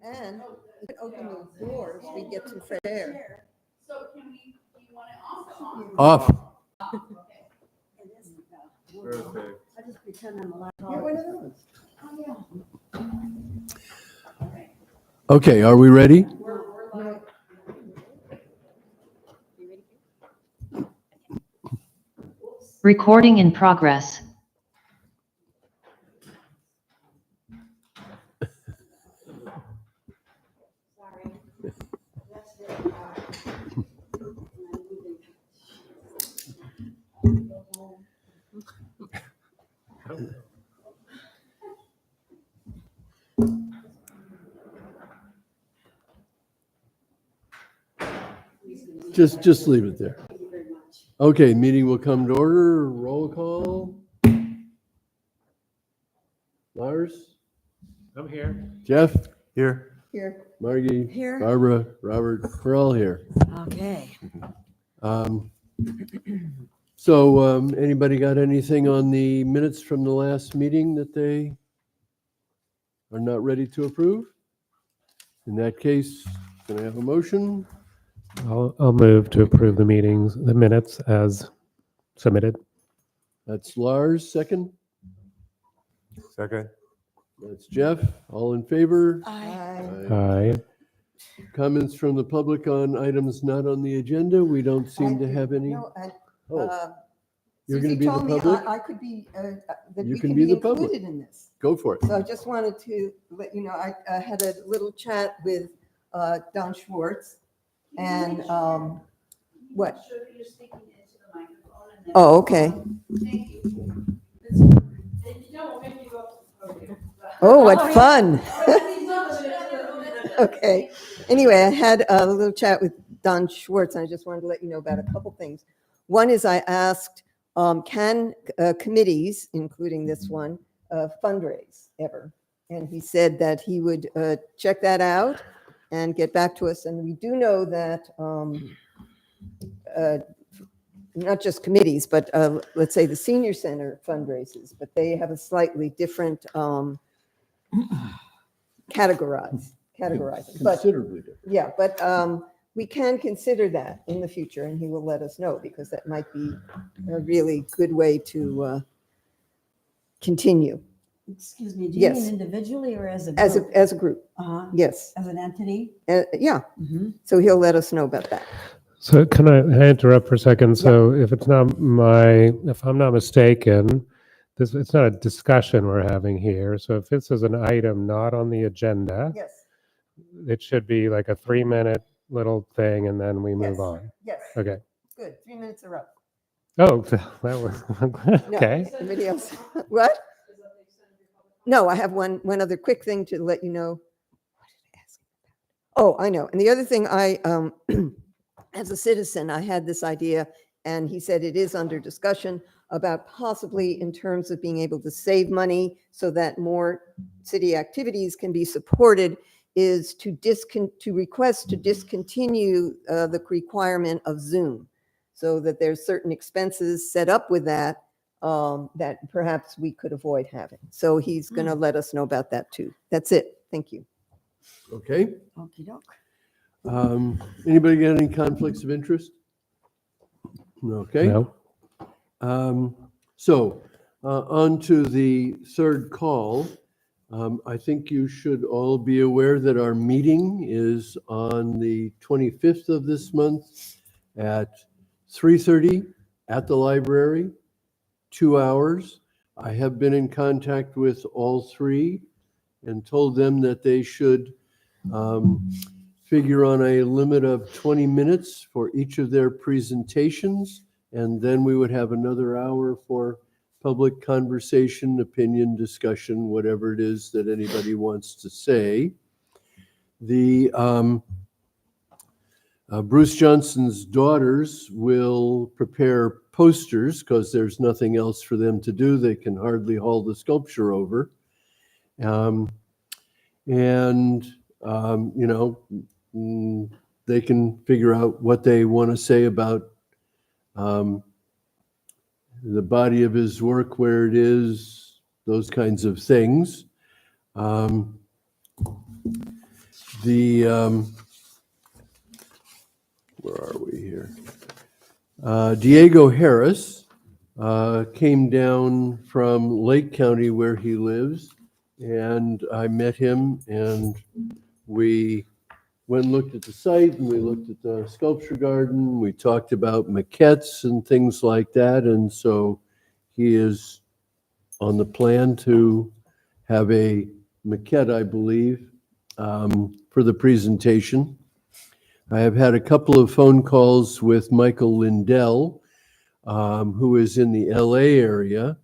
And we could open the doors, we get some fresh air. So do you want it off or on? Off. Perfect. I just pretend I'm alive. Here, one of those. Okay, are we ready? Recording in progress. Just leave it there. Okay, meeting will come to order. Roll call. Lars? I'm here. Jeff? Here. Here. Margie? Here. Barbara? Robert? We're all here. Okay. So anybody got anything on the minutes from the last meeting that they are not ready to approve? In that case, can I have a motion? I'll move to approve the minutes as submitted. That's Lars, second. Second. That's Jeff. All in favor? Aye. Aye. Comments from the public on items not on the agenda? We don't seem to have any. No, Oh, you're Susie going to be the told me public? I could be, that You we can can be be the public. included in this. Go for it. So I just wanted to let you know, I had a little chat with Don Schwartz and what? Make sure that you're speaking into the microphone and then. Oh, okay. Thank you. And you don't make you go up to the podium. Oh, what fun. Okay. Okay. Anyway, I had a little chat with Don Schwartz, and I just wanted to let you know about a couple things. One is I asked, can committees, including this one, fundraise ever? And he said that he would check that out and get back to us. And we do know that not just committees, but let's say the senior center fundraises, but they have a slightly different categorizing. But Considerably different. yeah, but we can consider that in the future, and he will let us know, because that might be a really good way to continue Excuse me, do you Yes. mean individually or as a group? as a group. Uh-huh, Yes. as an entity? Yeah. Mhm. So he'll let us know about that. So can I interrupt for a second? So if I'm not mistaken, it's not a discussion we're having here. So if this is an item not on the agenda, Yes. it should be like a 3-minute little thing and then we move Yes. on. Yes. Okay. Good. 3 minutes are up. Oh, that was, No, okay. Anybody else? What? No, I have one other quick thing to let you know. What did I ask? Oh, I know. And the other thing, as a citizen, I had this idea, and he said it is under discussion about possibly in terms of being able to save money so that more city activities can be supported, is to request to discontinue the requirement of Zoom, so that there's certain expenses set up with that that perhaps we could avoid having. So he's going to let us know about that too. That's it. Thank you. Okay. Okey doke. Anybody got any conflicts of interest? Okay. No. So on to the third call. I think you should all be aware that our meeting is on the 25th of this month at 3:30 at the library, 2 hours. I have been in contact with all three and told them that they should figure on a limit of 20 minutes for each of their presentations, and then we would have another hour for public conversation, opinion, discussion, whatever it is that anybody wants to say. The Bruce Johnson's daughters will prepare posters because there's nothing else for them to do. They can hardly haul the sculpture over. They can figure out what they want to say about the body of his work, where it is, those kinds of things. The, where are we here? Diego Harris came down from Lake County where he lives, and I met him, and we went and looked at the site, and we looked at the sculpture garden. We talked about maquettes and things like that, and so he is on the plan to have a maquette, I believe, for the presentation. I have had a couple of phone calls with Michael Lindell, who is in the LA area.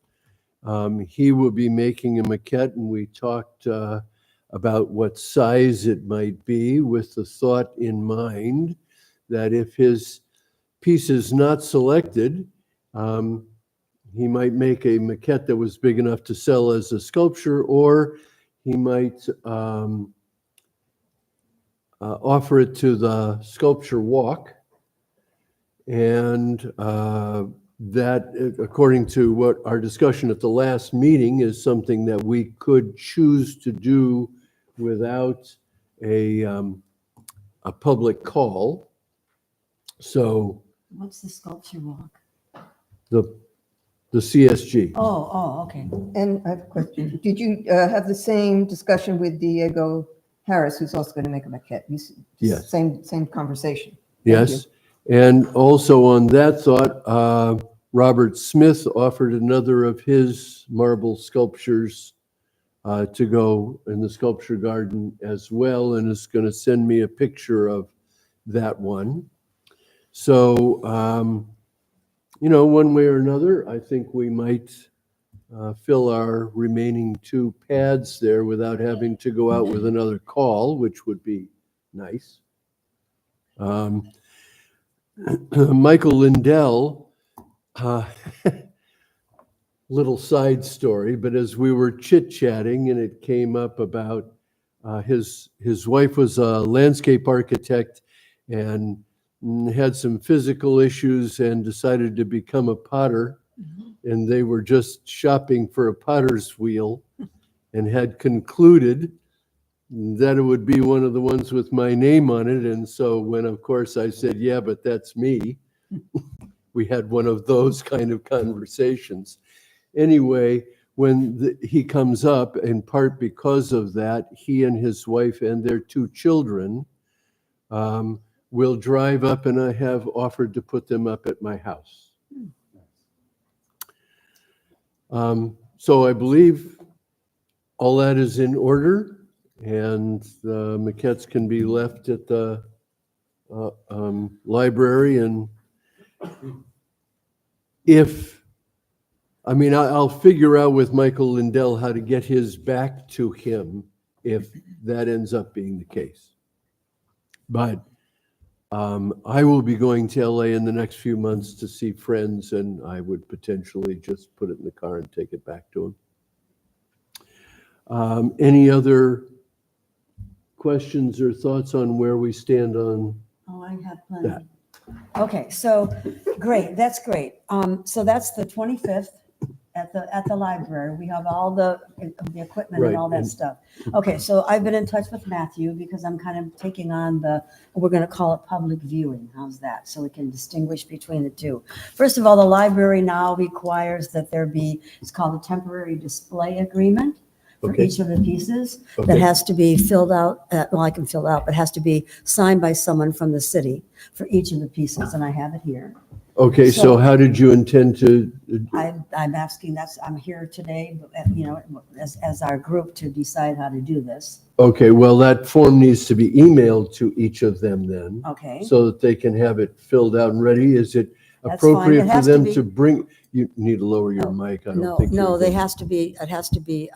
He will be making a maquette, and we talked about what size it might be, with the thought in mind that if his piece is not selected, he might make a maquette that was big enough to sell as a sculpture, or he might offer it to the sculpture walk. And that, according to what our discussion at the last meeting, is something that we could choose to do without a public call. So What's the sculpture walk? the CSG. Oh, okay. And I have a question. Did you have the same discussion with Diego Harris, who's also going to make a maquette? Yes. Same conversation. Thank you. Yes. And also on that thought, Robert Smith offered another of his marble sculptures to go in the sculpture garden as well, and is going to send me a picture of that one. So, one way or another, I think we might fill our remaining 2 pads there without having to go out with another call, which would be nice. Michael Lindell, little side story, but as we were chit-chatting and it came up about his wife was a landscape architect and had some physical issues and decided to become a potter, and they were just shopping for a potter's wheel and had concluded that it would be one of the ones with my name on it. And so when, of course, I said, yeah, but that's me, we had one of those kind of conversations. Anyway, when he comes up, in part because of that, he and his wife and their 2 children will drive up, and I have offered to put them up at my house. So I believe all that is in order, and the maquettes can be left at the library. And I'll figure out with Michael Lindell how to get his back to him if that ends up being the case. But I will be going to LA in the next few months to see friends, and I would potentially just put it in the car and take it back to him. Any other questions or thoughts on where we stand on Oh, I have plenty. that? Okay, so great, that's great. So that's the 25th at the library. We have all the equipment Right, and all that and- stuff. Okay, so I've been in touch with Matthew because I'm kind of taking on we're going to call it public viewing. How's that? So we can distinguish between the two. First of all, the library now requires that there be, it's called a temporary display agreement for Okay. each of the pieces that Okay. has to be filled out. Well, I can fill out, but has to be signed by someone from the city for each of the pieces, and I have it here. Okay, so So- how did you intend to? I'm asking, I'm here today, as our group to decide how to do this. Okay, well, that form needs to be emailed to each of them then, Okay, so that they can have it filled out and ready. Is it That's fine. appropriate It for has to them be- to bring, you need to lower your mic, I don't no, think. you're it good. has to be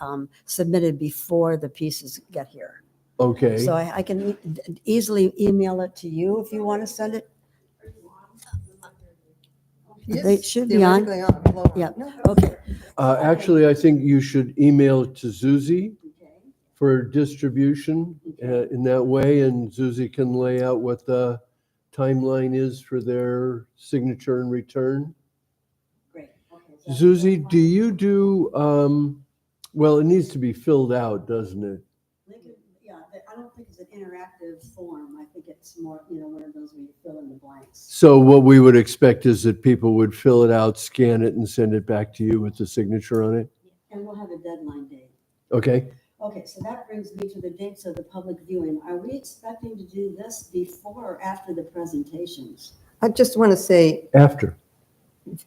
submitted before the pieces get here. Okay, So I can easily email it to you if you want to send it. They Yes, should be on. theoretically on. Yeah. No. Okay. actually, I think you should email it to Zuzi for distribution in that way, and Zuzi can lay out what the timeline is for their signature and return. Great. Okay. Zuzi, do you do, well, it needs to be filled out, doesn't it? Yeah, I don't think it's an interactive form. I think it's more, one of those where you fill in the blanks. So what we would expect is that people would fill it out, scan it, and send it back to you with the signature on it? And we'll have a deadline date. Okay? Okay, so that brings me to the dates of the public viewing. Are we expecting to do this before or after the presentations? I just want to say, After.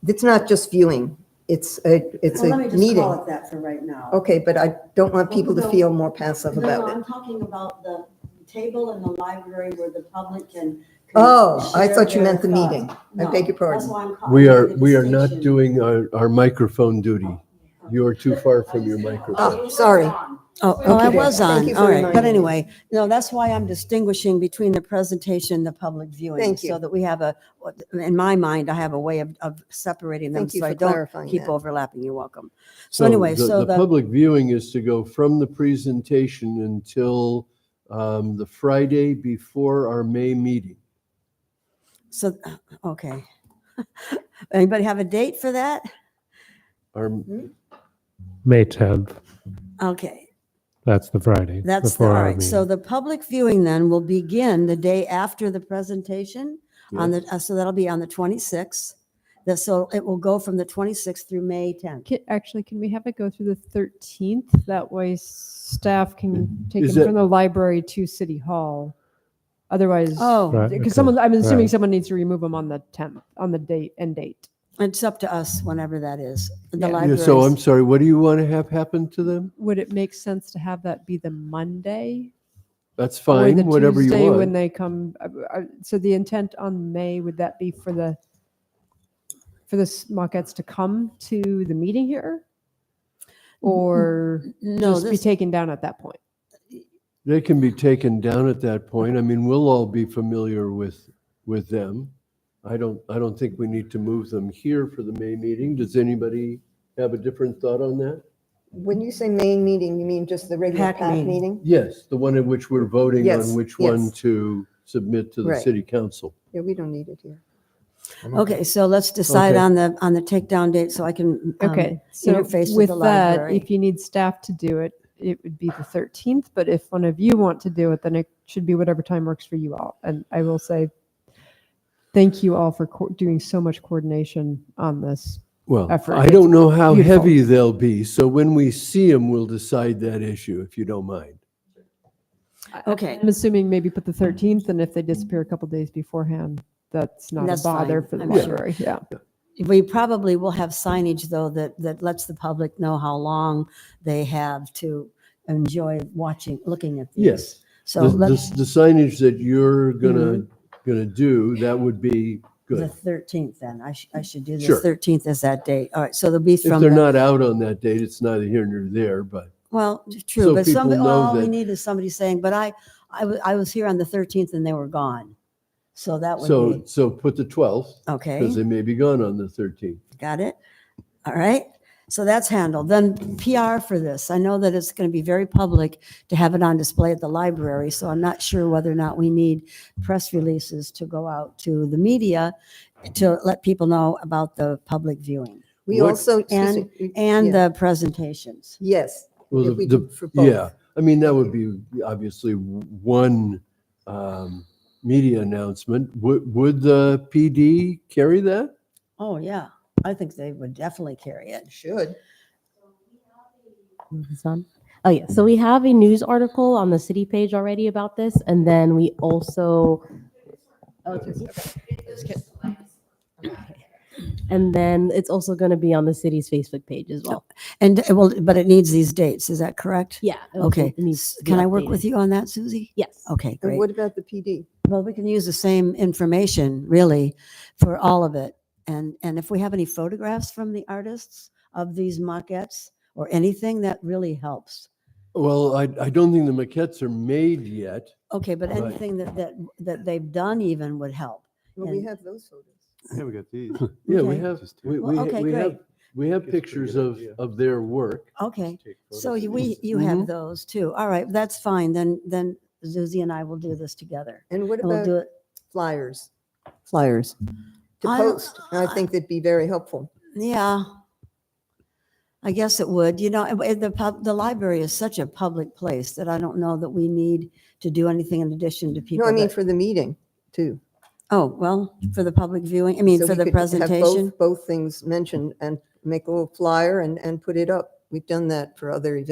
it's not just viewing, it's a Well, let me just meeting. call it that for right now. Okay, but I don't want people to No. feel more passive No, about I'm it. talking about the table in the library where the public can. Oh, I share thought you their meant the thoughts. meeting. I No, beg your that's pardon. why I'm calling We it are, the we are not distinction. doing our microphone duty. You're too far from your microphone. Oh, sorry. Oh, I Okay, was thank on, you for all right. But reminding me. anyway, that's why I'm distinguishing between the presentation and the public viewing. Thank you. So that we have in my mind, I have a way of separating them. Thank you so I for don't clarifying keep that. overlapping. You're welcome. So anyway, The public viewing is to go from the presentation until the Friday before our May meeting. So, okay. Anybody have a date for that? Our, May 10th. Okay. That's the Friday. All before our right. So meeting. the public viewing then will begin the day after the presentation so that'll be on the 26th. So it will go from the 26th through May 10th. Can we have it go through the 13th? That way staff can take Is them that- from the library to City Hall. Otherwise, Oh, Right, because okay. I'm assuming Right. someone needs to remove them on the 10th, on the date. it's up to us whenever that is. The Yeah. yeah, libraries. so I'm sorry, what do you want to have happen to them? Would it make sense to have that be the Monday? That's Or the fine, whatever you Tuesday when want. they come? So the intent on May, would that be for the Smockets to come to the meeting here? Or No, just be taken down at that point? They can be taken down at that point. I mean, we'll all be familiar with them. I don't think we need to move them here for the May meeting. Does anybody have a different thought on that? When you say main meeting, you mean just the regular PAC PAC meeting. meeting? Yes, the one in which we're voting Yes, on which one yes. to submit to the Right. city council. Yeah, we don't need it here. Okay, so let's decide Okay. on the takedown date so I can Okay, so interface with with the that, library. if you need staff to do it, it would be the 13th, but if one of you want to do it, then it should be whatever time works for you all. And I will say, thank you all for doing so much coordination on this. Well, Effort. I don't know how Beautiful. heavy they'll be, so when we see them, we'll decide that issue, if you don't mind. Okay. I'm assuming maybe put the 13th, and if they disappear a couple days beforehand, that's not That's a bother fine, for the I'm sure. library. Yeah. We probably will have signage though that lets the public know how long they have to enjoy looking at these. Yes. So The let's, the signage that you're gonna do, that would be the good. 13th then, I should do the Sure. 13th as that date. All right, so there'll be If from they're the, not out on that date, it's neither here nor there, but well, so true, but people know all we that- need is somebody saying, but I was here on the 13th and they were gone. So that would so, be, so put the 12th, okay. because they may be gone on the 13th. Got it? All right. So that's handled. Then PR for this. I know that it's going to be very public to have it on display at the library. So I'm not sure whether or not we need press releases to go out to the media to let people know about the public viewing We What- also, excuse me, and yeah. the presentations. Yes, Well, if we do for both. yeah, I mean, that would be obviously one media announcement. Would the PD carry that? Oh, yeah. I think they would definitely carry it. Should. This on? Oh yeah, so we have a news article on the city page already about this, and then we also, and then it's also going to be on the city's Facebook page as well. And it will, but it needs these dates. Is that correct? Yeah. Okay. Can I work with you on that, Susie? Yes. Okay, And great. what about the PD? Well, we can use the same information really for all of it. And if we have any photographs from the artists of these maquettes or anything, that really helps. Well, I don't think the maquettes are made yet. Okay, but Right. anything that they've done even would help. Well, we And- have those photos. Yeah, we got these. Yeah, we Okay. have, Just we, take- we, Well, okay, we have, great. we have It's a pretty pictures good of, idea. of their work. Okay, Take so photos. you Mhm. have those too. All right, that's fine. Then Susie and I will do this together. And what And we'll do about it. flyers? Flyers to I- post. I think that'd be very helpful. Yeah. I guess it would, the library is such a public place that I don't know that we need to do anything in addition to people. No, I mean that- for the meeting too. Oh, well, for the public viewing, I mean, So for we the could have presentation. both things mentioned and make a little flyer and put it up. We've done that for other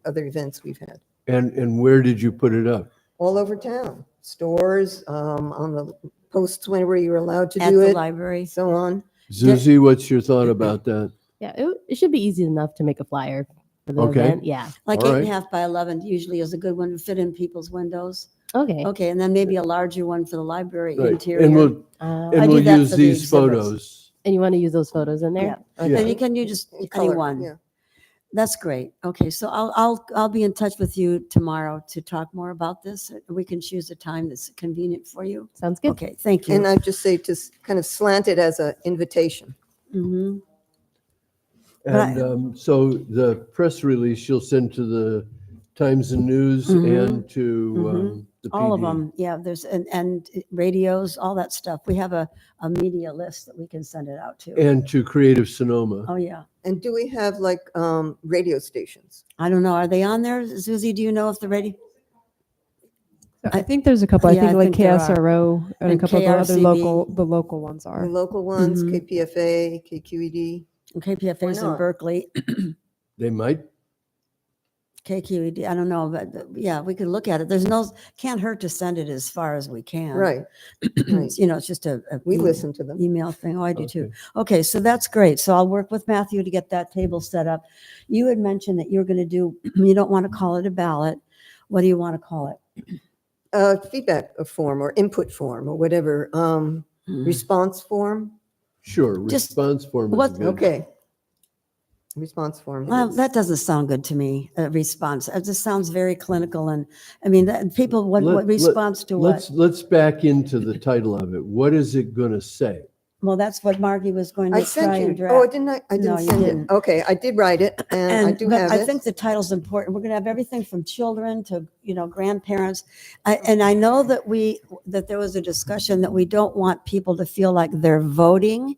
other events we've had. And where did you put it up? All over town, stores, on the posts whenever you're allowed to At do the it, library. so on. Susie, what's your thought about that? Yeah, it should be easy enough to make a flyer for the Okay. event. Yeah. Like All 8.5 by 11 usually is a good one to fit in people's windows. Okay. Okay, and then maybe a larger one for the library Right. interior. And we'll, Uh, I and do we'll that use for the these exhibits. photos. and you want to use those photos in there? Yeah. Yeah. And you can just In color, anyone. yeah. That's great. Okay, so I'll be in touch with you tomorrow to talk more about this. We can choose a time that's convenient for you. Sounds good. Okay, thank you. And I just say to kind of slant it as an invitation. Mhm. But I- And so the press release you'll send to the Times and News Mhm. and to the PD. All of them, yeah, there's, and radios, all that stuff. We have a media list that we can send it out to. And to Creative Sonoma. Oh, yeah. And do we have like radio stations? I don't know, are they on there? Susie, do you know if the radio? I think there's a couple. Yeah, I I think like think there are. KSRO and a And couple of the other KRCB. the local ones The are. local ones, Mhm. KPFA, KQED? KPFA's in not? Berkeley, They might. KQED, I don't know, but yeah, we could look at it. Can't hurt to send it as far as we can. Right, right. It's just a. We listen to them. Email thing. Oh, I do too. Okay. Okay, so that's great. So I'll work with Matthew to get that table set up. You had mentioned that you're going to do, you don't want to call it a ballot. What do you want to call it? Feedback form or input form or whatever, response form? Sure, Just- response form is what- good. Okay. Response form. it Well, is. that doesn't sound good to me, a response. It just sounds very clinical and, I mean, people, what Let- response to what? Let's back into the title of it. What is it going to say? Well, that's what Margie was going I to try sent and you, draft. oh, didn't I? I No, didn't you send didn't. it. Okay, I did write it and I do but have I it. think the title's important. We're going to have everything from children to, grandparents. And I know that there was a discussion that we don't want people to feel like they're voting,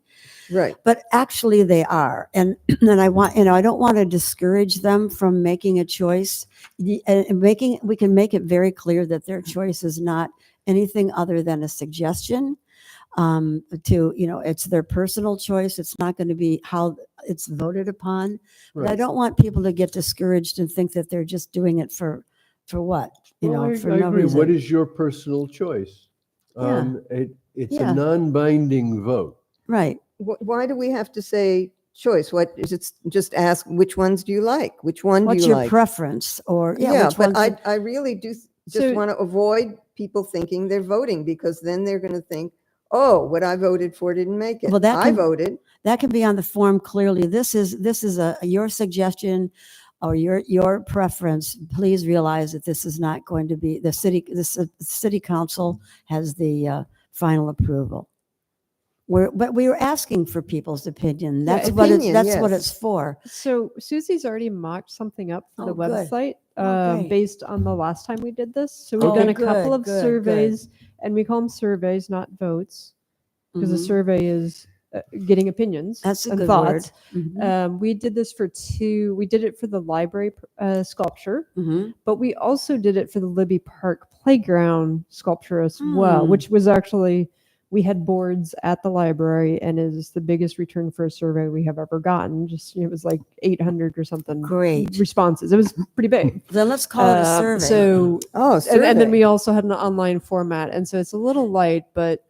Right, but actually they are. And I want, I don't want to discourage them from making a choice. We can make it very clear that their choice is not anything other than a suggestion. It's their personal choice. It's not going to be how it's voted upon. But I Right. don't want people to get discouraged and think that they're just doing it for what? Well, I For no agree. reason. What is your personal choice? Yeah. It's Yeah. a non-binding vote. Right. why do we have to say choice? What is it? Just ask, which ones do you like? Which one do What's you your like? preference? Or Yeah, which but ones- I really do just So- want to avoid people thinking they're voting because then they're going to think, oh, what I voted for didn't make it. Well, that I can- voted. that can be on the form clearly. This is your suggestion or your preference. Please realize that this is not going to be the city council has the final approval. But we were asking for people's opinion. That's what opinion, it's yes. for. So Susie's already mocked something up for the Oh, good. website Oh, great. based on the last time we did this. So we've Oh, done a good, couple of good, good. surveys, and we call them surveys, not votes, because a Mhm. survey is getting opinions That's a and good thoughts. word. Mhm. We did this we did it for the library sculpture, Mhm. but we also did it for the Libby Park playground sculpture as well, Hmm. which was actually, we had boards at the library and is the biggest return for a survey we have ever gotten. It was like 800 or something Great. responses. It was pretty big. Then let's call it a survey. So, Oh, and then survey. we also had an online format. And so it's a little light, but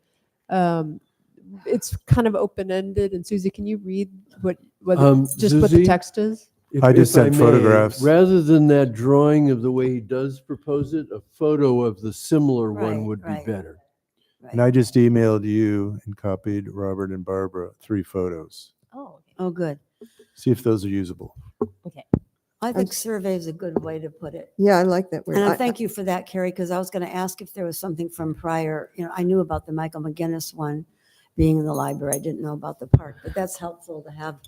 it's kind of open-ended. And Susie, can you read what what the Susie? text is? If- just if sent may, photographs. Rather than that drawing of the way he does propose it, a photo of the similar one Right, would be right. better. And I just emailed you and copied Robert and Barbara 3 photos. Oh, Oh, good. See if those are usable. okay. I think survey is a good way to put it. Yeah, I like that word. And I thank you for that, Carrie, because I was going to ask if there was something from prior, I knew about the Michael McGinnis one being in the library. I didn't know about the park, but that's helpful to have.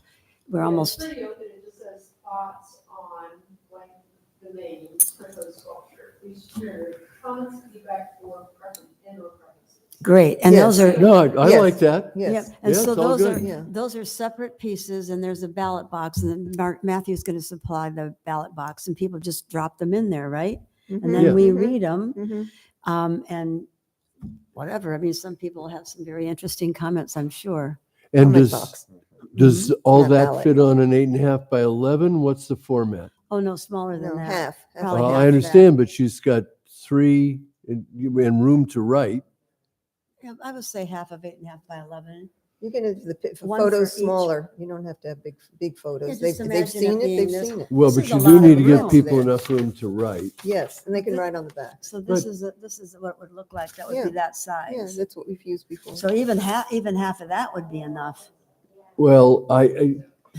We're almost, It's pretty open, it just says thoughts on like the names for the sculpture. Please share comments, feedback, or preferences. Great. And those Yes. are, No, I Yes. like that. yeah, Yes. and Yeah, so it's all those are, good. Yeah. those are separate pieces, and there's a ballot box, and then Matthew's going to supply the ballot box, and people just drop them in there, right? And Mhm, then Yeah. we mhm, read them, mhm. and whatever. I mean, some people have some very interesting comments, I'm sure. And Comment does, box. does all Not that ballot. fit on an 8.5 by 11? What's the format? Oh, no, smaller than No, that. half. Probably Well, half I of that. understand, but she's got 3 and room to write. Yeah, I would say half of 8.5 by 11. You can have the One for photos each. smaller. You don't have to have big photos. just They've imagine it seen it, being they've this- seen it. Well, This but is you a do lot need of to give room. people there. enough room to write. Yes, and they can But write on the back. So this But- is what it would look like. That would Yeah. be that Yeah, size. that's what we've used before. So even half of that would be enough. Well,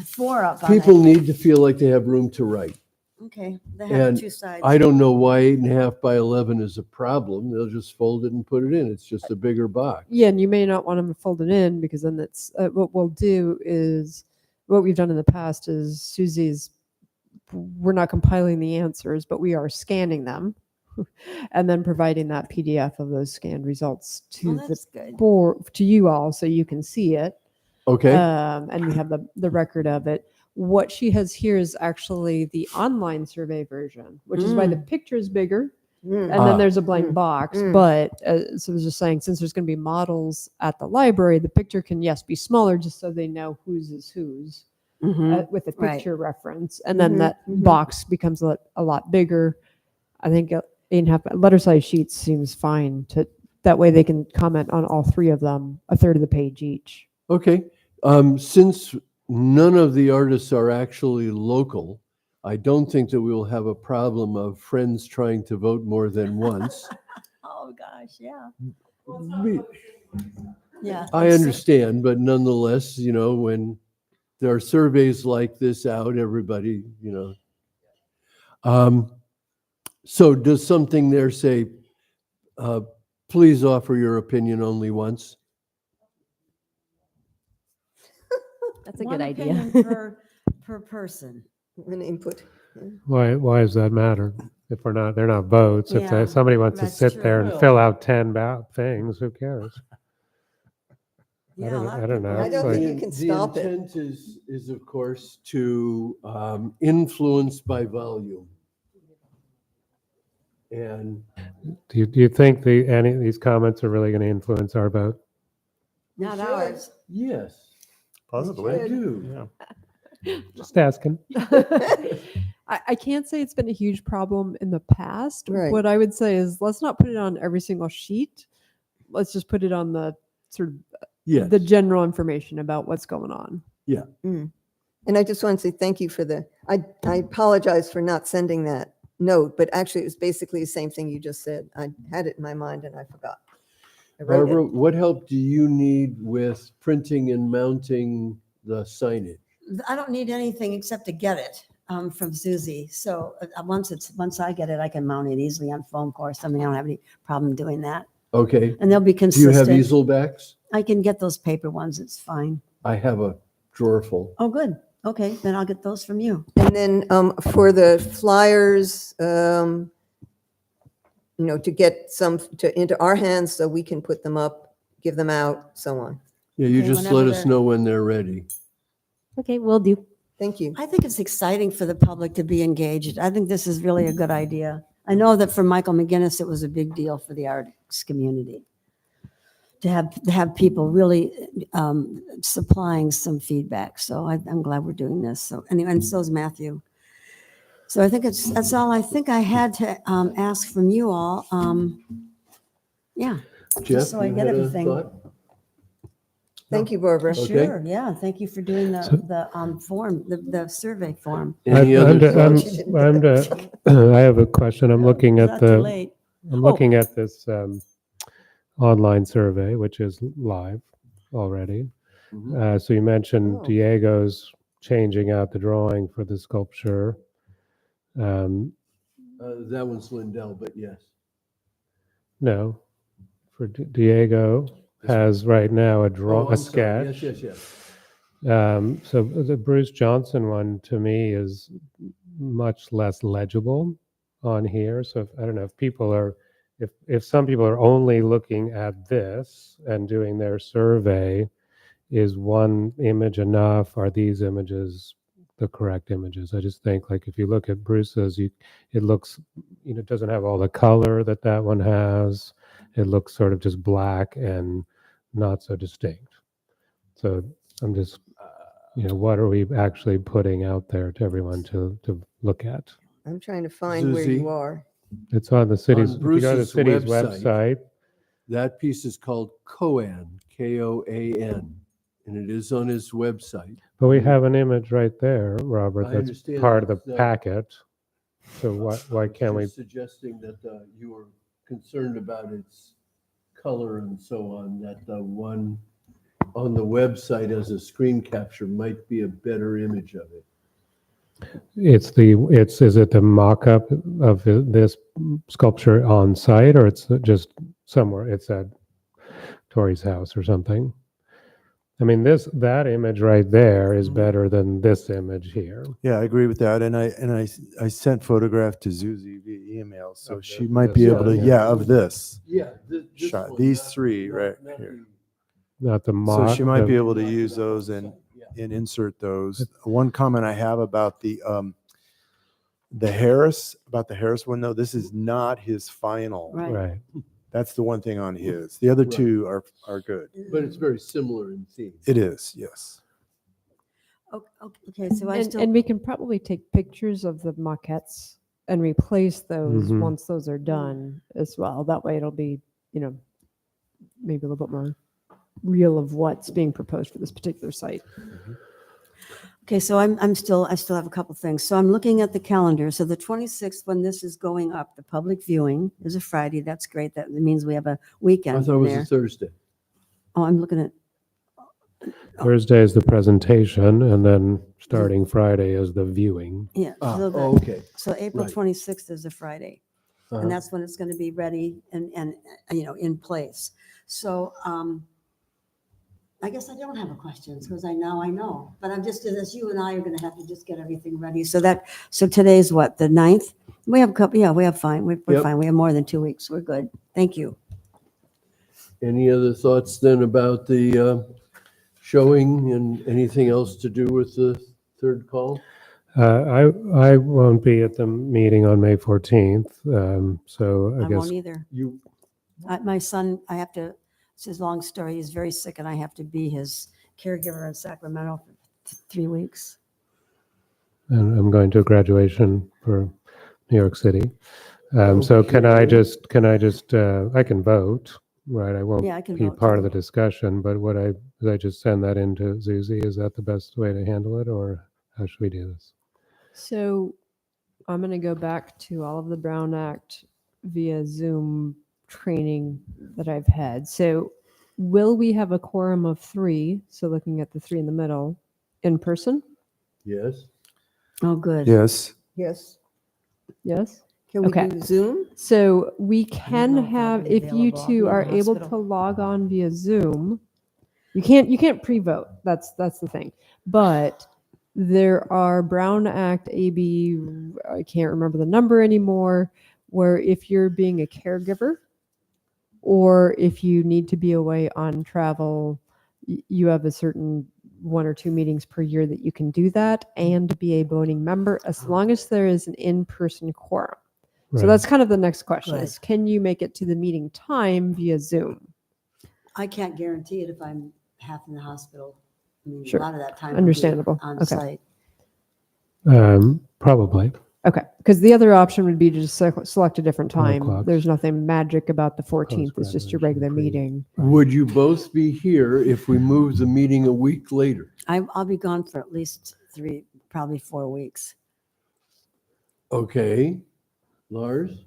4 up on people that. need to feel like they have room to write. Okay, they have And 2 sides. I don't know why 8.5 by 11 is a problem. They'll just fold it and put it in. It's just a bigger box. Yeah, and you may not want them folded in because then it's what we'll do is what we've done in the past is Susie's. We're not compiling the answers, but we are scanning them, and then providing that PDF of those scanned results Oh, to the that's good. board to you all, so you can see it. Okay? And we have the record of it. What she has here is actually the online survey version, which is why the picture is bigger. Mm. And then there's a blank box. mm. But so I was just saying, since there's going to be models at the library, the picture can, yes, be smaller just so they know whose is whose with a Right. picture reference. And then Mhm, that mhm. box becomes a lot bigger. I think 8.5 letter size sheets seems fine to that way they can comment on all 3 of them, a third of the page each. Okay. Since none of the artists are actually local, I don't think that we will have a problem of friends trying to vote more than once. Oh, gosh, yeah. We- Yeah. I understand, but nonetheless, when there are surveys like this out, everybody, So does something there say, please offer your opinion only once? That's a One good idea. opinion per person. An input. Why does that matter? If they're not votes. If Yeah, somebody wants to that's sit there and true. fill out 10 things, who cares? Yeah, a lot of I don't people know. I It's don't like- think you can stop it. The intent is of course to influence by volume. And Do you think any of these comments are really going to influence our vote? Not ours. yes, Possibly. I do. Just asking. I can't say it's been a huge problem in the past. Right. What I would say is let's not put it on every single sheet. Let's just put it on the sort of Yes. the general information about what's going on. And I just want to say thank you for I apologize for not sending that note, but actually it was basically the same thing you just said. I had it in my mind and I forgot. I wrote Barbara, it. what help do you need with printing and mounting the signage? I don't need anything except to get it from Susie. So once I get it, I can mount it easily on foam core. I mean, I don't have any problem doing that. Okay. And they'll be Do you consistent. have easel backs? I can get those paper ones. It's fine. I have a drawer full. Oh, good. Okay, then I'll get those from you. And then for the flyers, to get some into our hands so we can put them up, give them out, so on. Yeah, you Okay, just whenever let us they're- know when they're ready. Okay, will do. Thank you. I think it's exciting for the public to be engaged. I think this is really a good idea. I know that for Michael McGinnis, it was a big deal for the arts community to have people really supplying some feedback. So I'm glad we're doing this. So anyway, and so is Matthew. So I think that's all I think I had to ask from you all. Yeah. Jeff, so I you get had a everything. thought? Thank you, Barbara. Okay. Sure, yeah, thank you for doing the form, the survey form. Any other thoughts? I have a question. I'm looking at Not too late. I'm looking at this online survey, which is live already. Mhm. So you mentioned Oh. Diego's changing out the drawing for the sculpture. That one's Lindell, but yes. No, for Diego has right now a Oh, a I'm sorry. sketch. Yes. So the Bruce Johnson one to me is much less legible on here. So I don't know if people are if some people are only looking at this and doing their survey, is one image enough? Are these images the correct images? I just think like if you look at Bruce's, it looks, it doesn't have all the color that one has. It looks sort of just black and not so distinct. So I'm just, what are we actually putting out there to everyone to look at? I'm trying to find where Susie? you are. It's on the city's, On if you go to the Bruce's city's website. website. That piece is called Koan, Koan, and it is on his website. But we have an image right there, Robert, I that's understand part of the that. packet. So why can't we? Just suggesting that you were concerned about its color and so on, that the one on the website as a screen capture might be a better image of it. Is it the mock-up of this sculpture on site, or it's just somewhere? It's at Tori's house or something? I mean, that image right there is better than this image here. Yeah, I agree with that. And I sent photograph to Susie via email, so Of she the- might be this able to, one, yeah, of this Yeah. This shot. one, These not- three not- right not here. Not the So mock. she might be the- able to use those and Yeah. insert those. One comment I have about the Harris one, though, this is not his final. Right. Right. That's the one thing on his. The other Right. two are good. But it's very similar in theme. It is, yes. Okay, so I And, still, and we can probably take pictures of the maquettes and replace those Mhm. once those are done as well. That way it'll be, maybe a little bit more real of what's being proposed for this particular site. okay, so I still have a couple things. So I'm looking at the calendar. So the 26th, when this is going up, the public viewing is a Friday. That's great. That means we have a I weekend thought it in was a there. Thursday. Oh, I'm looking at, Thursday is the presentation, and then starting Friday is the viewing. yeah. Ah, So oh, okay. So April Right. 26th is a Friday. Uh-huh. And that's when it's going to be ready and in place. So I guess I don't have a questions because I know, but I'm just, as you and I are going to have to just get everything ready. So today's what, the 9th? We have a couple, yeah, we have fine. We're Yep. fine. We have more than 2 weeks. We're good. Thank you. Any other thoughts then about the showing and anything else to do with the third call? I won't be at the meeting on May 14th, so I I guess won't either. You, My son, it's his long story. He's very sick and I have to be his caregiver in Sacramento for 3 weeks. and I'm going to a graduation for New York City. So can I just, I can vote, right? I won't Yeah, I can be vote part of too. the discussion, but did I just send that into Susie? Is that the best way to handle it, or how should we do this? So I'm going to go back to all of the Brown Act via Zoom training that I've had. So will we have a quorum of 3? So looking at the 3 in the middle, in person? yes? Oh, good. Yes. Yes. Yes. Can we Okay. do Zoom? So we know can if I'll have, be if you available. I'll be two in are the able to hospital. log on via Zoom, you can't pre-vote. That's the thing. But there are Brown Act AB, I can't remember the number anymore, where if you're being a caregiver or if you need to be away on travel, you have a certain 1 or 2 meetings per year that you can do that and be a voting member as long as there is an in-person quorum. So Right. that's kind of the next question Good. is, can you make it to the meeting time via Zoom? I can't guarantee it if I'm half in the hospital. I mean, Sure. a lot of that time. will be Understandable. On Okay. site. Probably. Okay, because the other option would be to just select a different 12 time. o'clock. There's nothing magic about the 14th. It's just your Post-graduation regular pre- meeting. Would you both be here if we moved the meeting a week later? I'll be gone for at least 3, probably 4 weeks. Okay. Lars?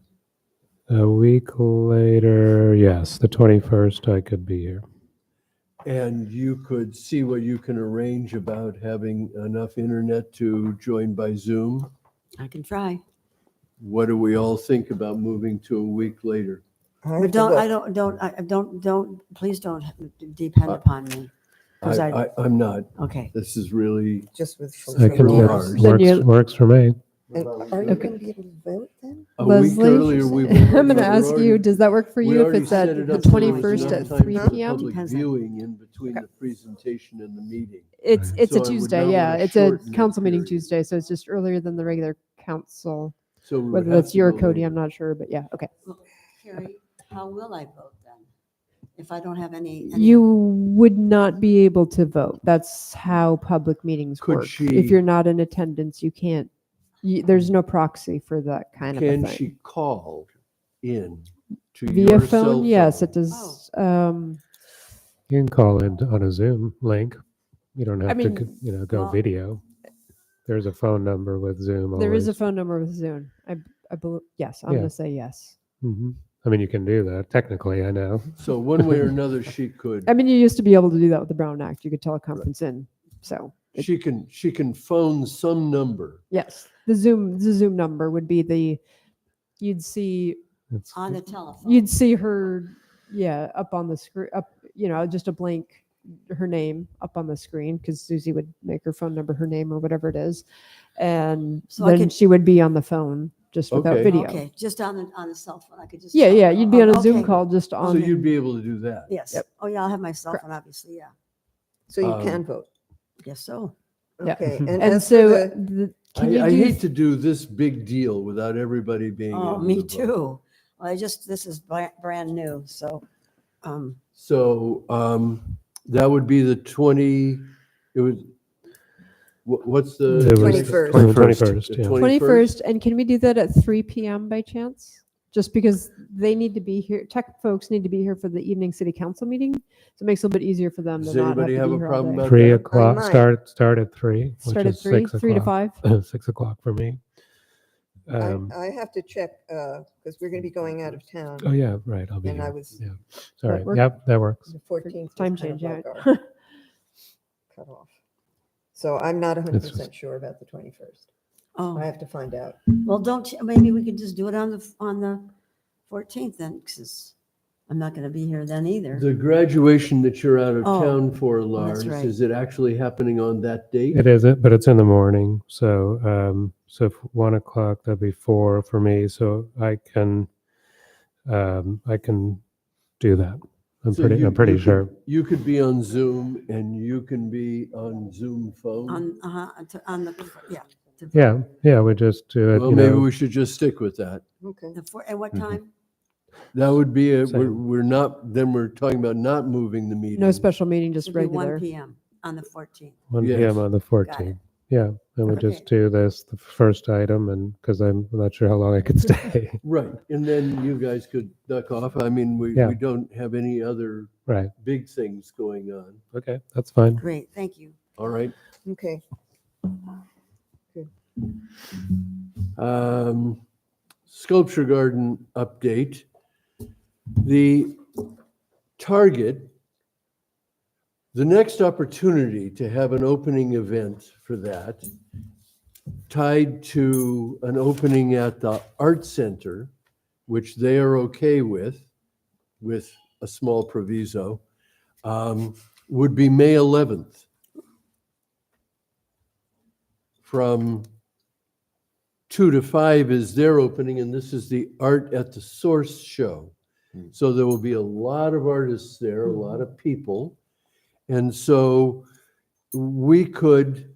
A week later, yes, the 21st, I could be here. And you could see what you can arrange about having enough internet to join by Zoom. I can try. What do we all think about moving to a week later? But please don't depend upon me. 'Cause I'm not. Okay. This is really, Just with. I can, Lars. that Then you- works for me. And are you going to be able to vote then? A week Leslie, earlier, I'm going to ask you, does that work for you if it's at the 21st at 3 p.m.? Public Depends on- viewing in between Okay. the presentation and the meeting. It's So a I would Tuesday, not yeah. wanna It's a shorten that council meeting period. Tuesday, so it's just earlier than the regular council. So we would Whether have that's to your go Cody, later. I'm not sure, but yeah, okay. Well, Carrie, how will I vote then? If I don't have any? You would not be able to vote. That's how public meetings Could work. she- If you're not in attendance, you can't, there's no proxy for that kind of a Can thing. she call in to Via your cell phone, yes, it phone? does. You can call in on a Zoom link. You don't have to, mean, go well- video. There's a phone number with Zoom. There is a always. phone number with Zoom. I believe, yes, I'm Yeah. going to say yes. Mhm. I mean, you can do that. Technically, I know. So one way or another, she could, I mean, you used to be able to do that with the Brown Act. You could teleconference in. So she can phone some number. yes, the Zoom number would be you'd see It's On the telephone. You'd see her, up on the screen, just a blank, her name up on the screen, because Susie would make her phone number her name or whatever it is. And So I then could- she would be on the phone just without Okay. video. Okay, just on the cell phone, I could just. Yeah, tell- yeah, you'd be on a Zoom okay. call just So on. you'd be able to do that. Yes. Yep. Oh, yeah, I'll have my cell phone, obviously, yeah. So you Um, can vote. Guess so. Yeah. Okay. And And as for so, the, can you I do? hate to do this big deal without everybody being able Oh, to me vote. too. Well, this is brand new, so, So that would be the 20, it was, what's the? It was 21st. 21st, yeah. 21st, and can we do that at 3 p.m. by chance? Just because they need to be here, tech folks need to be here for the evening city council meeting, so it makes it a little bit easier for them to Does not have to anybody be have a here all problem day. about 3 that? o'clock. might. Start at 3. Which Start at is 3, 6 3 to o'clock. 5. 6 o'clock for me. I have to check, because we're going to be going out of town. Oh yeah, right. I'll be And I here. was- Yeah. Sorry. work? Yep, that works. The 14th. Time was kind of change, yeah. like our cutoff. So I'm not 100% just- sure about the 21st. oh, I have to find out. well, maybe we could just do it on the 14th then, because I'm not going to be here then either. The graduation that you're out of Oh, town for, that's Lars, right. is it actually happening on that date? It isn't, but it's in the morning. So if 1 o'clock, that'd be 4 for me. So I can do that. I'm So pretty you could- sure. You could be on Zoom and you can be on Zoom phone. On the, yeah. to- Yeah, we just do it. Well, maybe we should just stick with that. Okay. And what Mhm. time? That would be, Same. we're not, then we're talking about not moving the meeting. No special meeting, just Should be 1 regular. PM on the 14th. 1 Yes. p.m. on the 14th. Yeah, and we Okay. just do this, the first item, and because I'm not sure how long I could stay. Right, and then you guys could duck off. I mean, we Yeah. don't have any other Right. big things going on. Okay, that's fine. Great, thank you. All right. Okay. Sculpture Garden update. The target, the next opportunity to have an opening event for that, tied to an opening at the Art Center, which they are okay with a small proviso, would be May 11th. From 2 to 5 is their opening, and this is the Art at the Source show. So there will be a lot of artists there, a lot of people. And so we could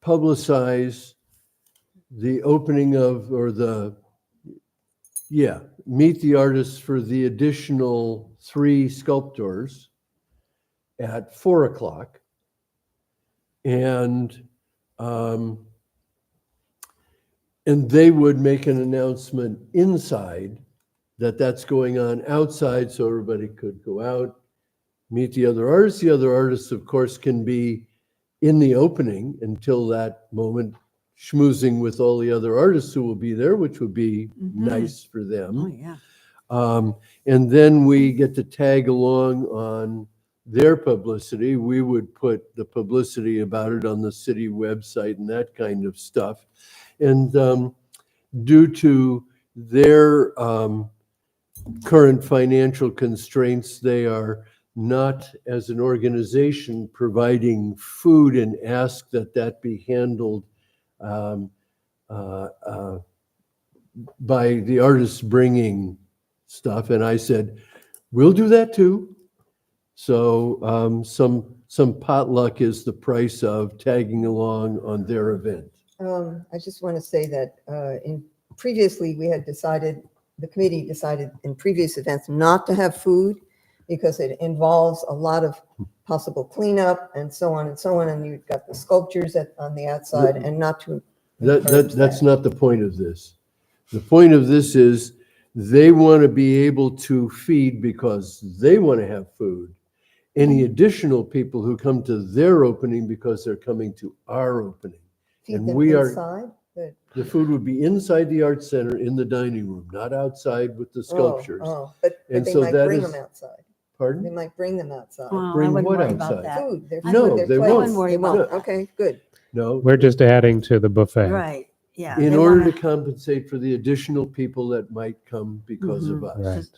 publicize the opening of, meet the artists for the additional 3 sculptors at 4 o'clock. And they would make an announcement inside that that's going on outside, so everybody could go out, meet the other artists. The other artists, of course, can be in the opening until that moment, schmoozing with all the other artists who will be there, which would be nice for them. Oh, yeah. And then we get to tag along on their publicity. We would put the publicity about it on the city website and that kind of stuff. And due to their current financial constraints, they are not, as an organization, providing food and ask that that be handled um, by the artists bringing stuff, and I said, we'll do that too. So some potluck is the price of tagging along on their event. I just want to say that previously we had decided, the committee decided in previous events not to have food because it involves a lot of possible cleanup and so on and so on. And you've got the sculptures on the outside and not to encourage That's that. not the point of this. The point of this is they want to be able to feed because they want to have food. Any additional people who come to their opening because they're coming to our opening. Feed And them we are, inside. the food would be inside the art center in the dining room, not outside with the sculptures. But And they so might that bring is- them outside. They Pardon? might bring them outside. Well, I Bring wouldn't what worry about outside? that. Food. Their No, food, their they plates. won't. I wouldn't worry They about won't. that. Okay, good. No. We're just adding to the buffet. Right, yeah. In they order wanna- to compensate for the additional people that might come because of us. Right.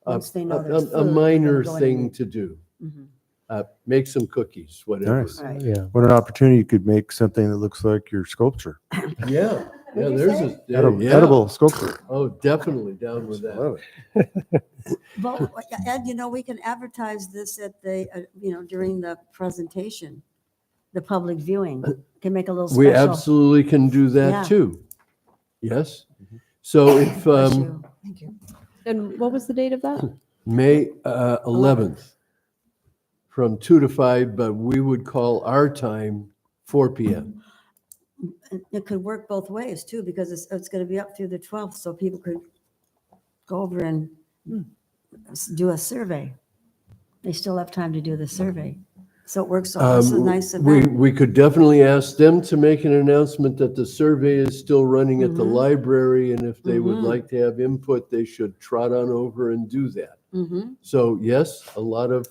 Once they know there's food, A they're minor gonna go in thing and- to do. Mhm. Make some cookies, whatever. Nice. Right. Yeah. What an opportunity. You could make something that looks like your sculpture. Yeah, What'd you there's say? yeah. Edible sculpture. Oh, definitely down with that. Love it. But, Ed, we can advertise this at the, during the presentation, the public viewing. Can make a little special. We absolutely can do Yeah. that too. Yes. So if Bless you. Thank you. And what was the date of that? May 11th from 2 to 5, but we would call our time 4 p.m. And it could work both ways too, because it's going to be up through the 12th, so people could go over and do a survey. They still have time to do the survey. So it works, so it's a nice event. We could definitely ask them to make an announcement that the survey is still running at the Mhm. library, and if they would Mhm. like to have input, they should trot on over and do that. Mhm. So yes, a lot of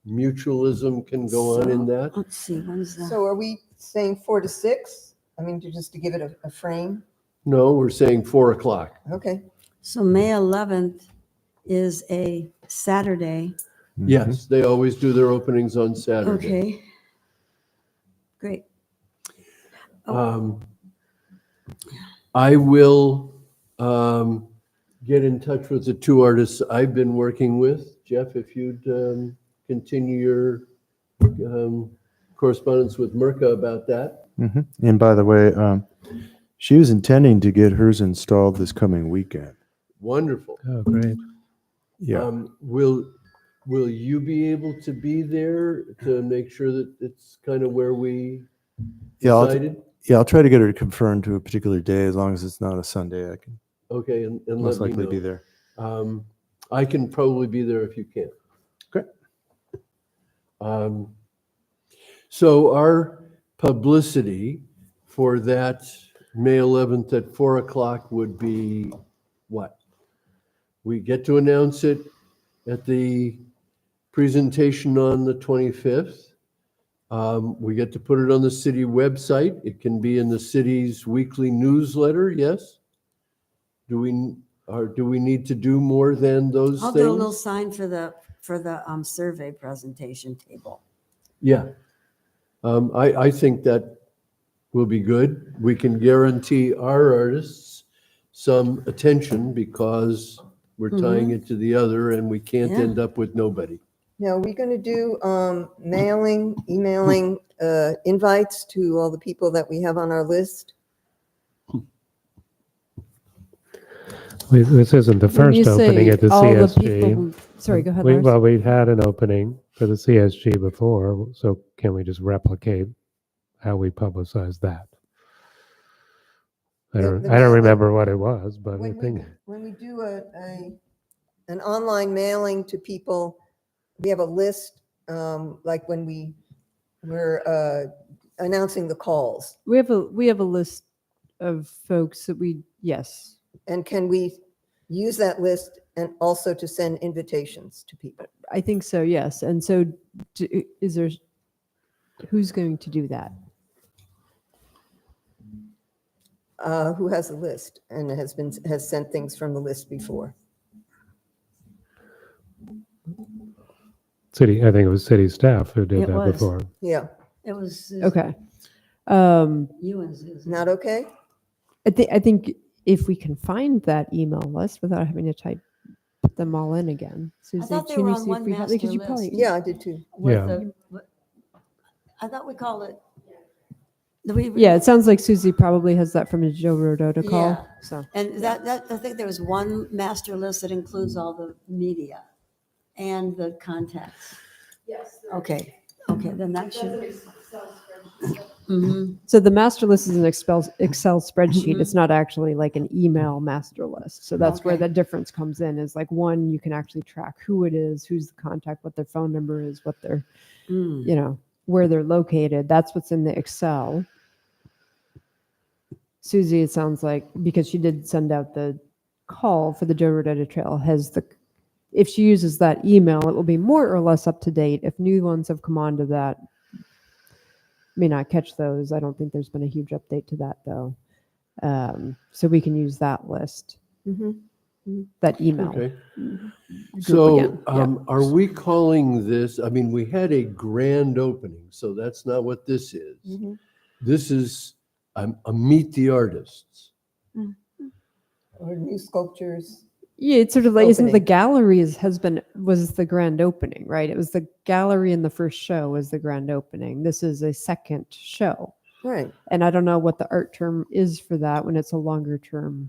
mutualism can go on in So, that. Let's see, when's the, So are we saying 4 to 6? I mean, just to give it a frame? No, we're saying 4 o'clock. Okay. so May 11th is a Saturday. Yes, they always do their openings on Saturday. Okay. Great. I will get in touch with the two artists I've been working with. Jeff, if you'd continue your correspondence with Mirka about that. Mhm. And by the way, she was intending to get hers installed this coming weekend. Wonderful. Oh, great. Yeah. Will you be able to be there to make sure that it's kind of where we Yeah, decided? I'll try to get her confirmed to a particular day as long as it's not a Sunday. I can Okay, and most let me likely know. be there. I can probably be there if you can't. Okay. So our publicity for that May 11th at 4 o'clock would be what? We get to announce it at the presentation on the 25th. We get to put it on the city website. It can be in the city's weekly newsletter, yes? Do we need to do more than those I'll do a little things? sign for the survey presentation table. Yeah. I think that will be good. We can guarantee our artists some attention because we're tying it to the other and we can't Yeah. end up with nobody. Now, are we going to do emailing invites to all the people that we have on our list? This isn't the When you first opening say at the all the CSG. people who- Sorry, go ahead, We- Lars. Well, we've had an opening for the CSG before, so can we just replicate how we publicize that? I The don't mailing- remember what it was, but I When think, we do an online mailing to people, we have a list, like when we're announcing the calls. We have a list of folks that yes. And can we use that list and also to send invitations to people? I think so, yes. And so who's going to do that? Who has a list and has sent things from the list before? I think it was city staff who did It that was. before. Yeah. It was. Okay. You and Susan. Not okay? I think if we can find that email list without having to type them all in again. Susie, thought they can were you on see if one we have, master because you probably, list. Yeah, I did too. With Yeah. I thought we called it. yeah, it sounds like Susie probably has that from a Joe Rodota call. Yeah. So And that, I think there was one master list that includes all the media and the contacts. Yes. Okay, then that That's should. an Excel spreadsheet. Mhm. So the master list is an Excel spreadsheet. It's not actually like an email master list. So that's where Okay. the difference comes in, is like, one, you can actually track who it is, who's the contact, what their phone number is, what their, Mm. you know, where they're located. That's what's in the Excel. Susie, it sounds like, because she did send out the call for the Joe Rodetta Trail, has the, if she uses that email, it will be more or less up to date. If new ones have come onto that, may not catch those. I don't think there's been a huge update to that though. So we can use that list, that email. Okay. group So again, yeah. are we calling this, I mean, we had a grand opening, so that's not what this is. This is a meet the artists. Or new sculptures. Yeah, it's sort of like, isn't the Opening. gallery was the grand opening, right? It was the gallery in the first show was the grand opening. This is a second show. Right. And I don't know what the art term is for that when it's a longer term.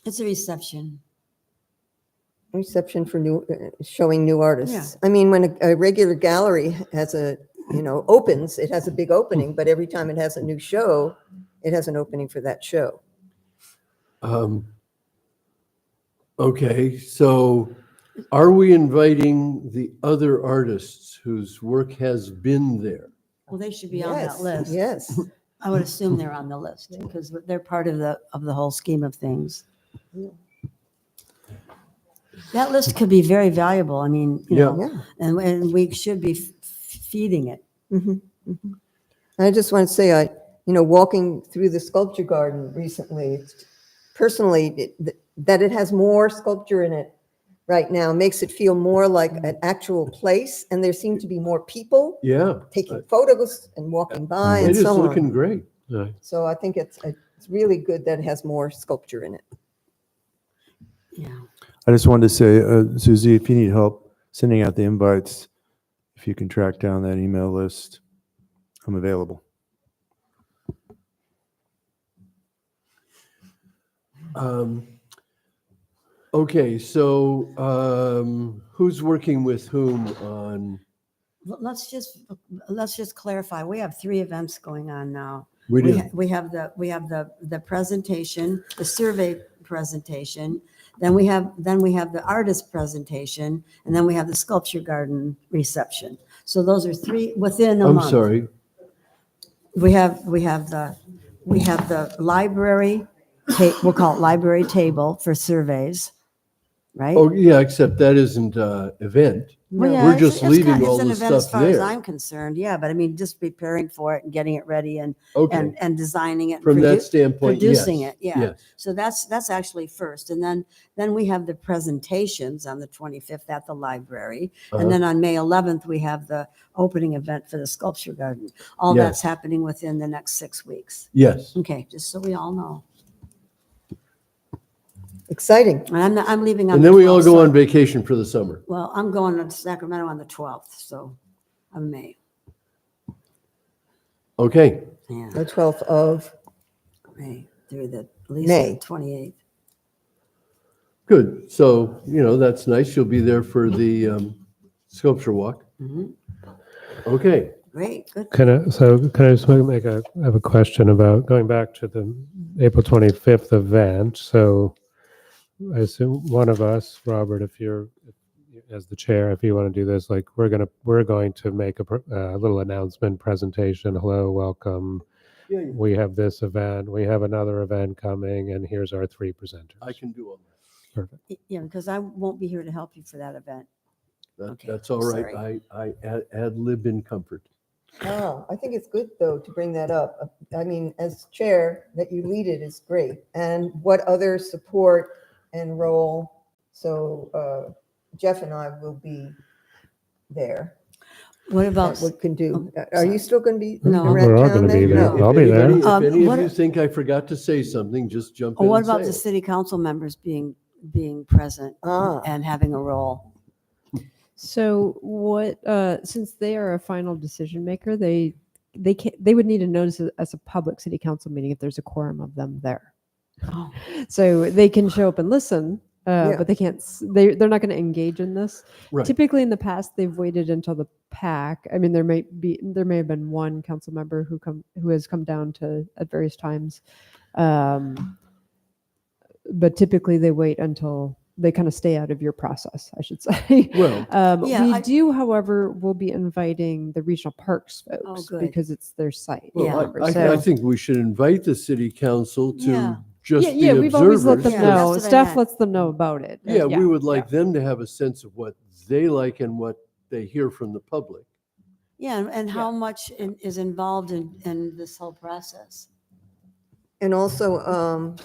It's a reception. Reception for new, showing new artists. I mean, when a regular gallery has opens, it has a big opening, but every time it has a new show, it has an opening for that show. Okay, so are we inviting the other artists whose work has been there? Well, they should be on that list. Yes. I would assume they're on the list because they're part of the whole scheme of things. That list could be very valuable. I mean, you know, Yeah. and we should be feeding it. I just want to say, walking through the sculpture garden recently, personally, that it has more sculpture in it right now makes it feel more like an actual place. And there seem to be more people Yeah, taking photos and walking by it and is so looking on. great. So I think it's really good that it has more sculpture in it. Yeah. I just wanted to say, Susie, if you need help sending out the invites, if you can track down that email list, I'm available. Okay, so who's working with whom on? Let's just clarify. We have 3 events going on now. We do. We have the presentation, the survey presentation. Then we have the artist presentation, and then we have the sculpture garden reception. So those are 3 within a month. I'm sorry. We have the library. We'll call it library table for surveys, right? Oh, yeah, except that isn't an event. Well, yeah, We're it's- just it's leaving kind of- all it's an the event as stuff far as there. I'm concerned, yeah, but I mean, just preparing for it and getting it ready and Okay, and designing it. from that produ- standpoint, yes. producing it, yeah. Yes. So that's actually first, and then we have the presentations on the 25th at the library, Uh-huh. and then on May 11th we have the opening event for the sculpture garden. All Yes. that's happening within the next 6 weeks. Yes. Okay, just so we all know. Exciting. And I'm leaving on. And the then we all 12th, go so- on vacation for the summer. Well, I'm going to Sacramento on the 12th, so of May. Okay, Yeah, The 12th of May through at least May. the 28th. good. So, that's nice. You'll be there for the sculpture walk. Mhm. Okay. Great, good. Can I just I have a question about going back to the April 25th event. So I assume one of us, Robert, as the chair, if you want to do this, like we're going to make a little announcement presentation. Hello, welcome. Yeah, We have this event, we have another event coming, and here's our 3 presenters. I can do all Perfect. Yeah, because I won't be here to help you for that event. that. Okay, That's all right. sorry. I ad lib in comfort. I think it's good, though, to bring that up. I mean, as chair, that you lead it is great. And what other support and role? So Jeff and I will be there. What about, that we can do. Oh, Are you sorry. still going to be No. around We're all town gonna be then? there. No. I'll be there. If any of what- you think I forgot to say something, just jump oh, in what and about say the it. city council members being present Ah. and having a role? So what, since they are a final decision maker, they would need to notice it as a public city council meeting if there's a quorum of them there. Oh. So they can show up and listen, Yeah. but they can't, they're not going to engage in this. Right. Typically in the past, they've waited until the pack. I mean, there may have been one council member who has come down to at various times. But typically they wait until they kind of stay out of your process, I should say. Well, Yeah, However, we'll be inviting the regional parks folks good. because it's their site. well, Yeah. remember? I So- think we should invite the city council Yeah. to just yeah, be we've always let them observers. Yeah, know. that's what I Staff meant. lets them know about it. Yeah, we would yeah. like them to have a sense of what they like and what they hear from the public. Yeah, and how much is involved in this whole process? And also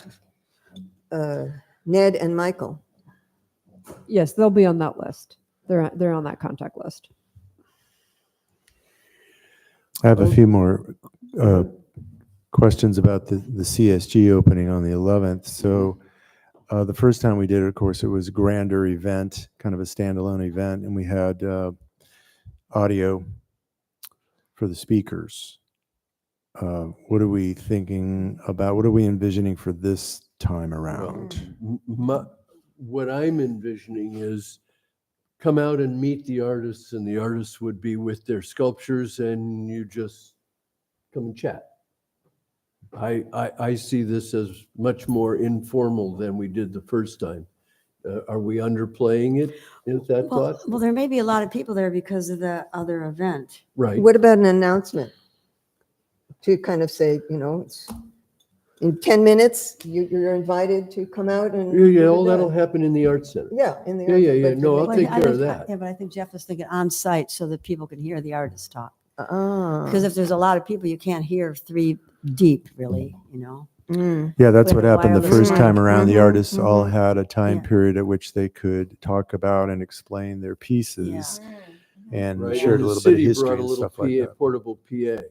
Ned and Michael. Yes, they'll be on that list. They're on that contact list. I have a few more questions about the CSG opening on the 11th. So the first time we did it, of course, it was a grander event, kind of a standalone event, and we had audio for the speakers. What are we thinking about? What are we envisioning for this time around? What I'm envisioning is come out and meet the artists, and the artists would be with their sculptures, and you just come and chat. I see this as much more informal than we did the first time. Are we underplaying it? Is that Well, thought? well, there may be a lot of people there because of the other event. Right. What about an announcement? To kind of say, it's in 10 minutes, you're invited to come out and. Yeah, all that'll happen in the Arts Center. Yeah, in the. Yeah. but No, I'll But take I care of think- that. Yeah, but I think Jeff was thinking on site so that people can hear the artists talk. Ah. Because if there's a lot of people, you can't hear three deep, really, Mm. Yeah, that's With what a happened the wireless first mic. time around. The Mhm, artists all mhm. had a time Yeah. period at which they could talk about and explain their pieces and Right, shared and a the little bit of city history brought a and little stuff like that. portable PA.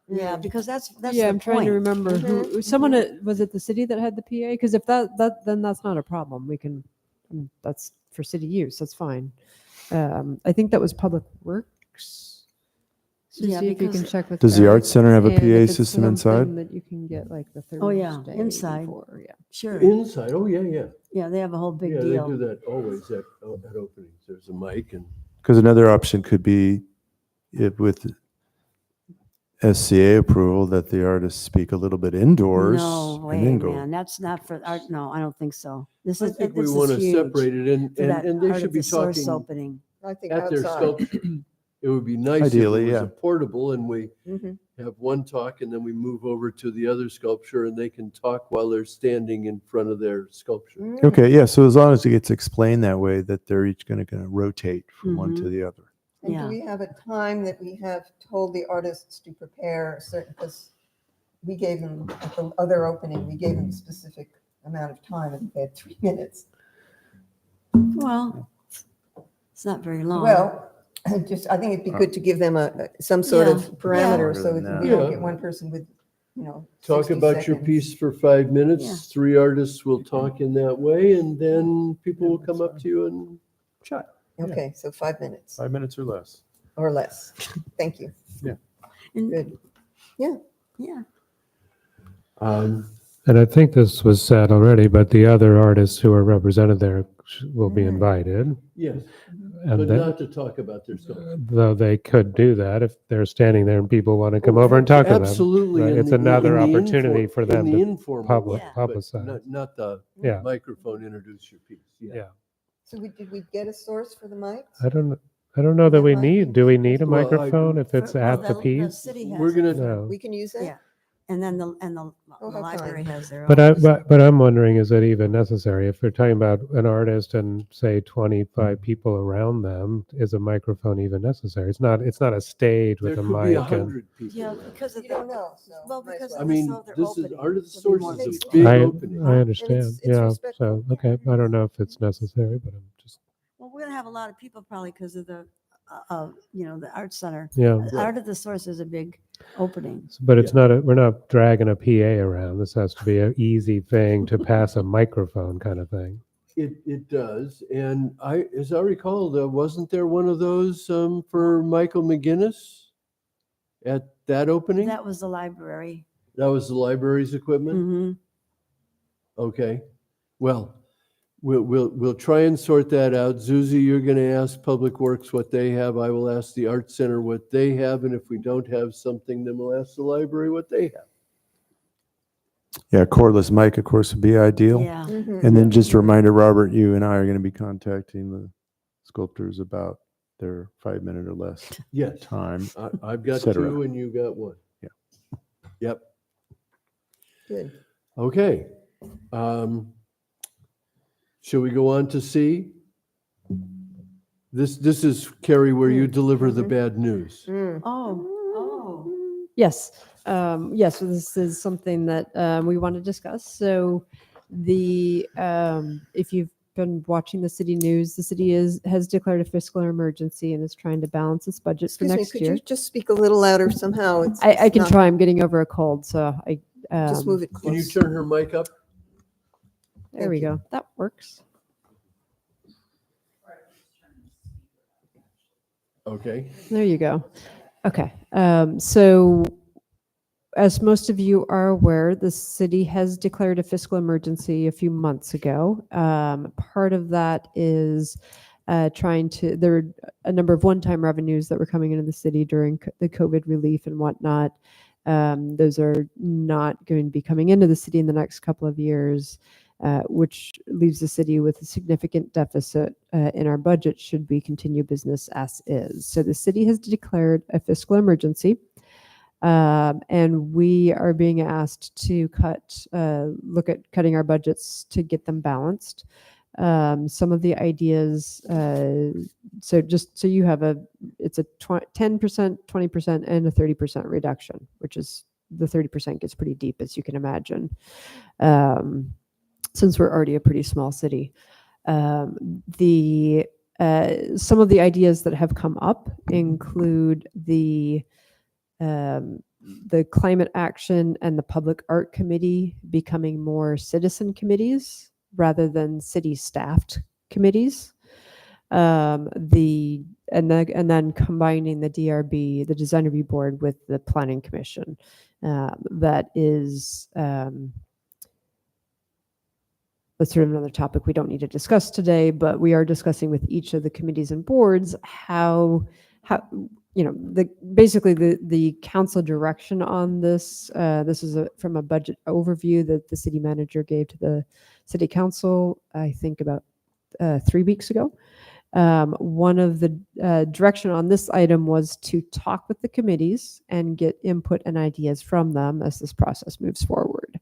Yeah, because that's Yeah, the I'm trying to point. remember who. Someone was it the city that had the PA? Because if then that's not a problem. We can. That's for city use. That's fine. I think that was Public Works. So Yeah, see if you can because- check with. Does the them. Arts Center have a And if PA it's system something inside? that you can get like the Thursday. Oh, yeah, inside. before, yeah. Sure. Inside, oh, yeah. Yeah, they have a whole big Yeah, they do deal. that always at openings. There's a mic and. Because another option could be if with SCA approval that the artists speak a little bit indoors. No and way, then go. man. That's not for art. No, I don't think so. This I is, think we this want is to huge separate it for that and they part should of be the source talking opening. I think at their outside. sculpture. It would be nice if it Ideally, was yeah. a portable and we Mhm. have one talk and then we move over to the other sculpture and they can talk while they're standing in front of their sculpture. Mm. Okay, yeah, so as long as it gets explained that way, that they're each going to rotate from one Mm-hmm. to the other. And Yeah. do we have a time that we have told the artists to prepare a certain, because we gave them, at the other opening, we gave them a specific amount of time, and they had 3 minutes. Well, it's not very long. Well, I think it'd be good to give them some sort of Yeah. parameter, Longer so than that that. we don't Yeah. get one person with, Talk 60 about your seconds. piece for 5 minutes. Yeah. 3 artists will talk in that way and then people will come up to you and chat. Okay, so 5 minutes 5 minutes or less. or less. Thank you. And- Good. Yeah. And I think this was said already, but the other artists who are represented there will be Mm. invited. Yes, And but then, not to talk about their sculpture. though they could do that if they're standing there and people want to come Oh, over and talk to them. Absolutely. Right, in it's the- another in the opportunity for them in the to informal public, way, Yeah. but publicize. Not the Yeah. microphone, introduce your piece. Yeah. So did we get a source for the mics? I don't know that we That might need, be- do we need a Well, microphone if it's Well, at the the piece? city has We're gonna- it. No. We can use that? Yeah. And then the Oh, how library kind. has their own. But I'm wondering, is it even necessary? If we're talking about an artist and say 25 people around them, is a microphone even necessary? It's not a stage There with a could be mic and, 100 people. Yeah, there. because of You don't know, so. Well, might as because well. I mean, So they're this is, opening, Artist so we Source want is a to- big I opening. understand, it's yeah, respectful. so, okay, I don't know if it's necessary, but I'm just, Well, we're gonna have a lot of people probably because of the the art center. Yeah. Art at the Source is a big opening. But it's not, we're not dragging a PA around. This has to be an easy thing to pass a microphone kind of thing. It does. And as I recall, wasn't there one of those for Michael McGinnis at that opening? That was the library. That was the library's equipment? Mm-hmm. Okay. Well, we'll try and sort that out. Susie, you're going to ask Public Works what they have. I will ask the Art Center what they have. And if we don't have something, then we'll ask the library what they have. Yeah, cordless mic, of course, would be ideal. Yeah. And then just a reminder, Robert, you and I are going to be contacting the sculptors about their 5-minute or less Yes. time. I've got cetera. 2 and you got 1. Yeah. Yep. Good. Okay. Shall we go on to C? This is, Carrie, where you deliver the bad news. Mm. Oh. Yes. Yes, so this is something that we want to discuss. So if you've been watching the city news, the city has declared a fiscal emergency and is trying to balance its budget Excuse for me, next could year. you just speak a little louder somehow? I can not- try. I'm getting over a cold, so Just move it Can you close. turn her mic up? There we go. That works. Okay. There you go. Okay. So as most of you are aware, the city has declared a fiscal emergency a few months ago. Part of that is there were a number of one-time revenues that were coming into the city during the COVID relief and whatnot. Those are not going to be coming into the city in the next couple of years, which leaves the city with a significant deficit in our budget should we continue business as is. So the city has declared a fiscal emergency. And we are being asked to look at cutting our budgets to get them balanced. Some of the ideas, so just so you have it's a 10%, 20%, and a 30% reduction, which is the 30% gets pretty deep, as you can imagine, since we're already a pretty small city. Some of the ideas that have come up include the climate action and the public art committee becoming more citizen committees rather than city staffed committees. And then combining the DRB, the design review board, with the planning commission. That is that's sort of another topic we don't need to discuss today, but we are discussing with each of the committees and boards how basically the council direction on this. This is from a budget overview that the city manager gave to the city council, I think about 3 weeks ago. One of the direction on this item was to talk with the committees and get input and ideas from them as this process moves forward.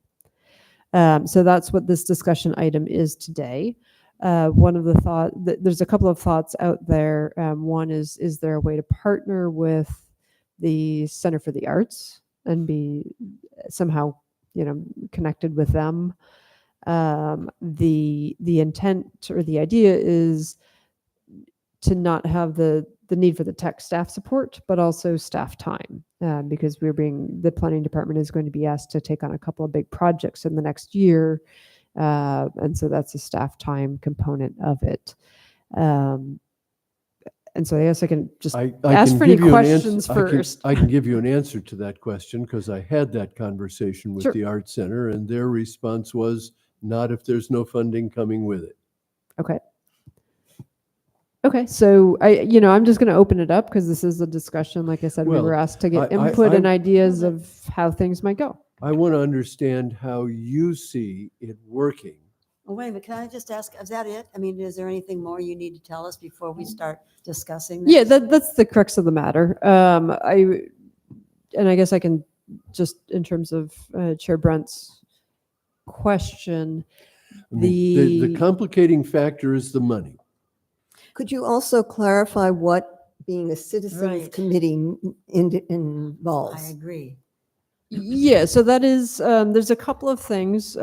So that's what this discussion item is today. One of the there's a couple of thoughts out there. One is there a way to partner with the Center for the Arts and be somehow, connected with them? The intent or the idea is to not have the need for the tech staff support, but also staff time, because the planning department is going to be asked to take on a couple of big projects in the next year. And so that's a staff time component of it. And so I guess I can just ask for any questions first. I can give you an answer to that question because I had that conversation with Sure. the Art Center, and their response was not if there's no funding coming with it. Okay, so I'm just going to open it up because this is a discussion. Like I said, we Well, were asked to get I- input and ideas of how things might go. I want to understand how you see it working. Oh, wait a minute, can I just ask, is that it? I mean, is there anything more you need to tell us before we start discussing this? Yeah, that's the crux of the matter. I guess I can just, in terms of Chair Brent's question, I mean, the complicating factor is the money. Could you also clarify what being a citizens Right. committee I involves? agree. Yeah, so that is, there's a couple of things.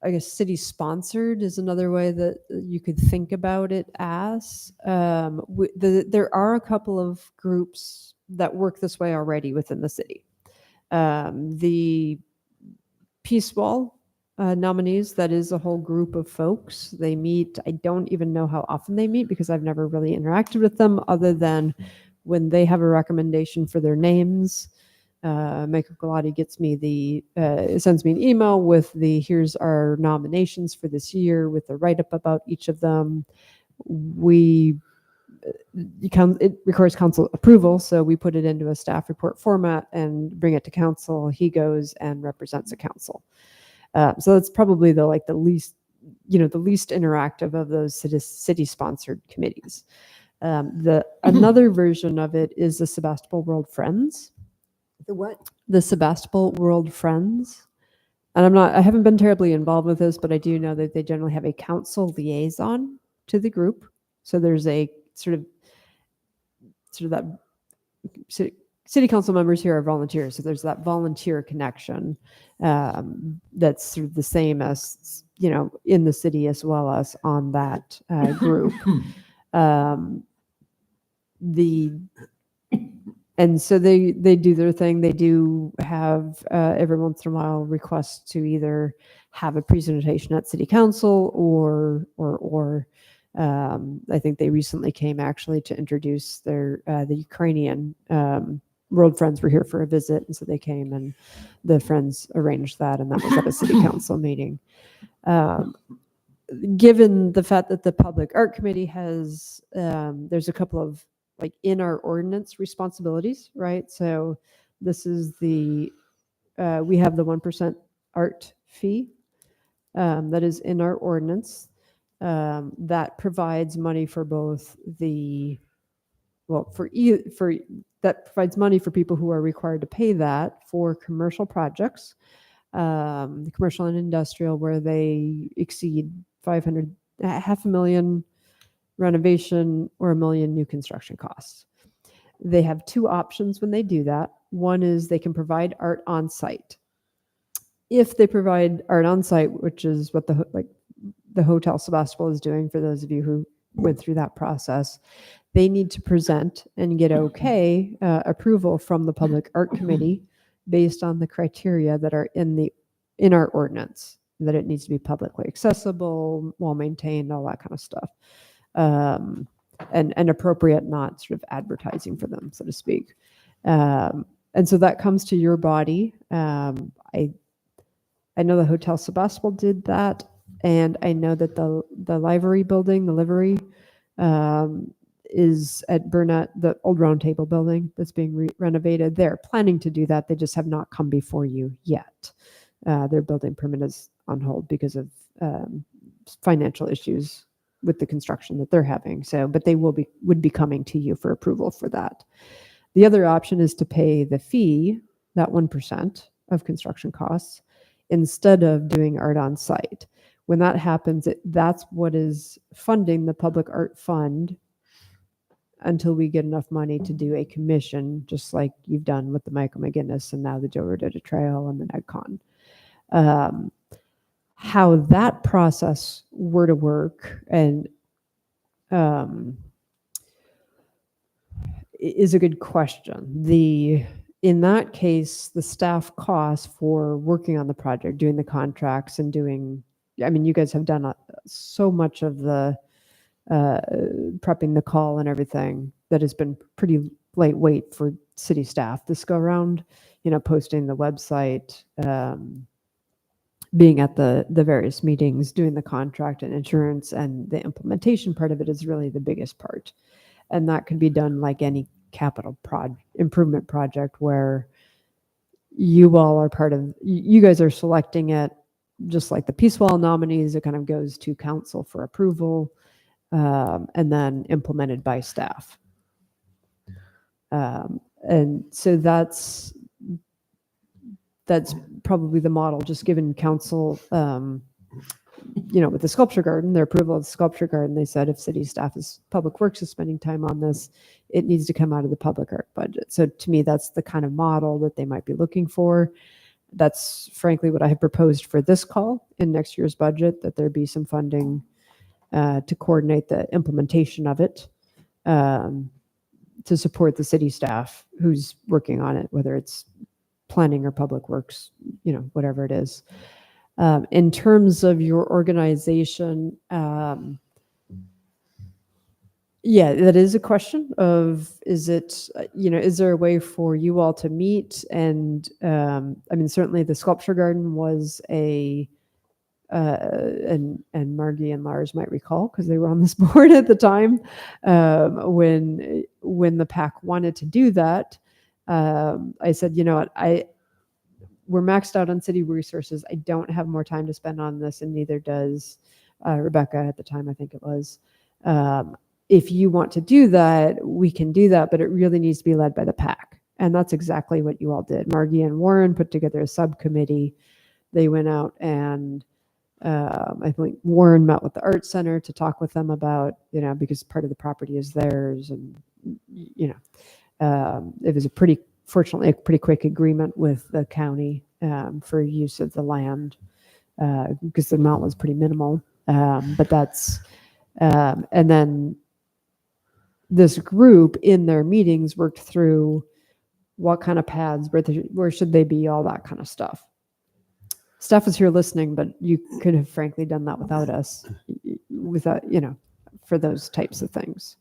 I guess city sponsored is another way that you could think about it as. There are a couple of groups that work this way already within the city. The Peace Wall nominees, that is a whole group of folks. They meet, I don't even know how often they meet because I've never really interacted with them other than when they have a recommendation for their names. Michael Galati gets me sends me an email with here's our nominations for this year with a write-up about each of them. It requires council approval, so we put it into a staff report format and bring it to council. He goes and represents the council. So that's probably the least interactive of those city-sponsored committees. Another version of it is the Sebastopol World Friends. The what? The Sebastopol World Friends. And I haven't been terribly involved with this, but I do know that they generally have a council liaison to the group. So there's a sort of that city council members here are volunteers. So there's that volunteer connection that's sort of the same as, in the city as well as on that group. And so they do their thing. They do have every once in a while requests to either have a presentation at city council or I think they recently came actually to introduce the Ukrainian World Friends were here for a visit, and so they came and the Friends arranged that, and that was at a city council meeting. Given the fact that the Public Art Committee has, there's a couple of in our ordinance responsibilities, right? So this is we have the 1% art fee that is in our ordinance that provides money for both that provides money for people who are required to pay that for commercial projects, commercial and industrial, where they exceed $500,000 renovation or $1 million new construction costs. They have two options when they do that. One is they can provide art on site. If they provide art on site, which is what the Hotel Sebastopol is doing, for those of you who went through that process, they need to present and get approval from the Public Art Committee based on the criteria that are in our ordinance, that it needs to be publicly accessible, well maintained, all that kind of stuff. And appropriate, not sort of advertising for them, so to speak. And so that comes to your body. I know the Hotel Sebastopol did that, and I know that the livery building, the livery, is at Burnett, the old Round Table building that's being renovated. They're planning to do that. They just have not come before you yet. Their building permit is on hold because of financial issues with the construction that they're having. So, but they would be coming to you for approval for that. The other option is to pay the fee, that 1% of construction costs, instead of doing art on site. When that happens, that's what is funding the Public Art Fund until we get enough money to do a commission, just like you've done with the Michael McGinnis and now the Joe Rodota Trail and the NEDCON. How that process were to work and is a good question. In that case, the staff costs for working on the project, doing the contracts and you guys have done so much of the prepping the call and everything that has been pretty lightweight for city staff this go around, posting the website, being at the various meetings, doing the contract and insurance, and the implementation part of it is really the biggest part. And that can be done like any capital improvement project where you all are you guys are selecting it, just like the Peace Wall nominees. It kind of goes to council for approval and then implemented by staff. And so that's probably the model, just given council, with the sculpture garden, their approval of the sculpture garden, they said if city staff public works is spending time on this, it needs to come out of the public art budget. So to me, that's the kind of model that they might be looking for. That's frankly what I have proposed for this call in next year's budget, that there be some funding to coordinate the implementation of it, to support the city staff who's working on it, whether it's planning or public works, whatever it is. In terms of your organization, yeah, that is a question of, is there a way for you all to meet? And certainly the sculpture garden was and Margie and Lars might recall, because they were on this board at the time, when the PAC wanted to do that. I said, we're maxed out on city resources. I don't have more time to spend on this, and neither does Rebecca at the time, I think it was. If you want to do that, we can do that, but it really needs to be led by the PAC. And that's exactly what you all did. Margie and Warren put together a subcommittee. They went out and I think Warren met with the Art Center to talk with them about, because part of the property is theirs. And, it was fortunately a pretty quick agreement with the county for use of the land, because the amount was pretty minimal. But that's, and then this group in their meetings worked through what kind of paths, where should they be, all that kind of stuff. Steph was here listening, but you could have frankly done that without us, for those types of things.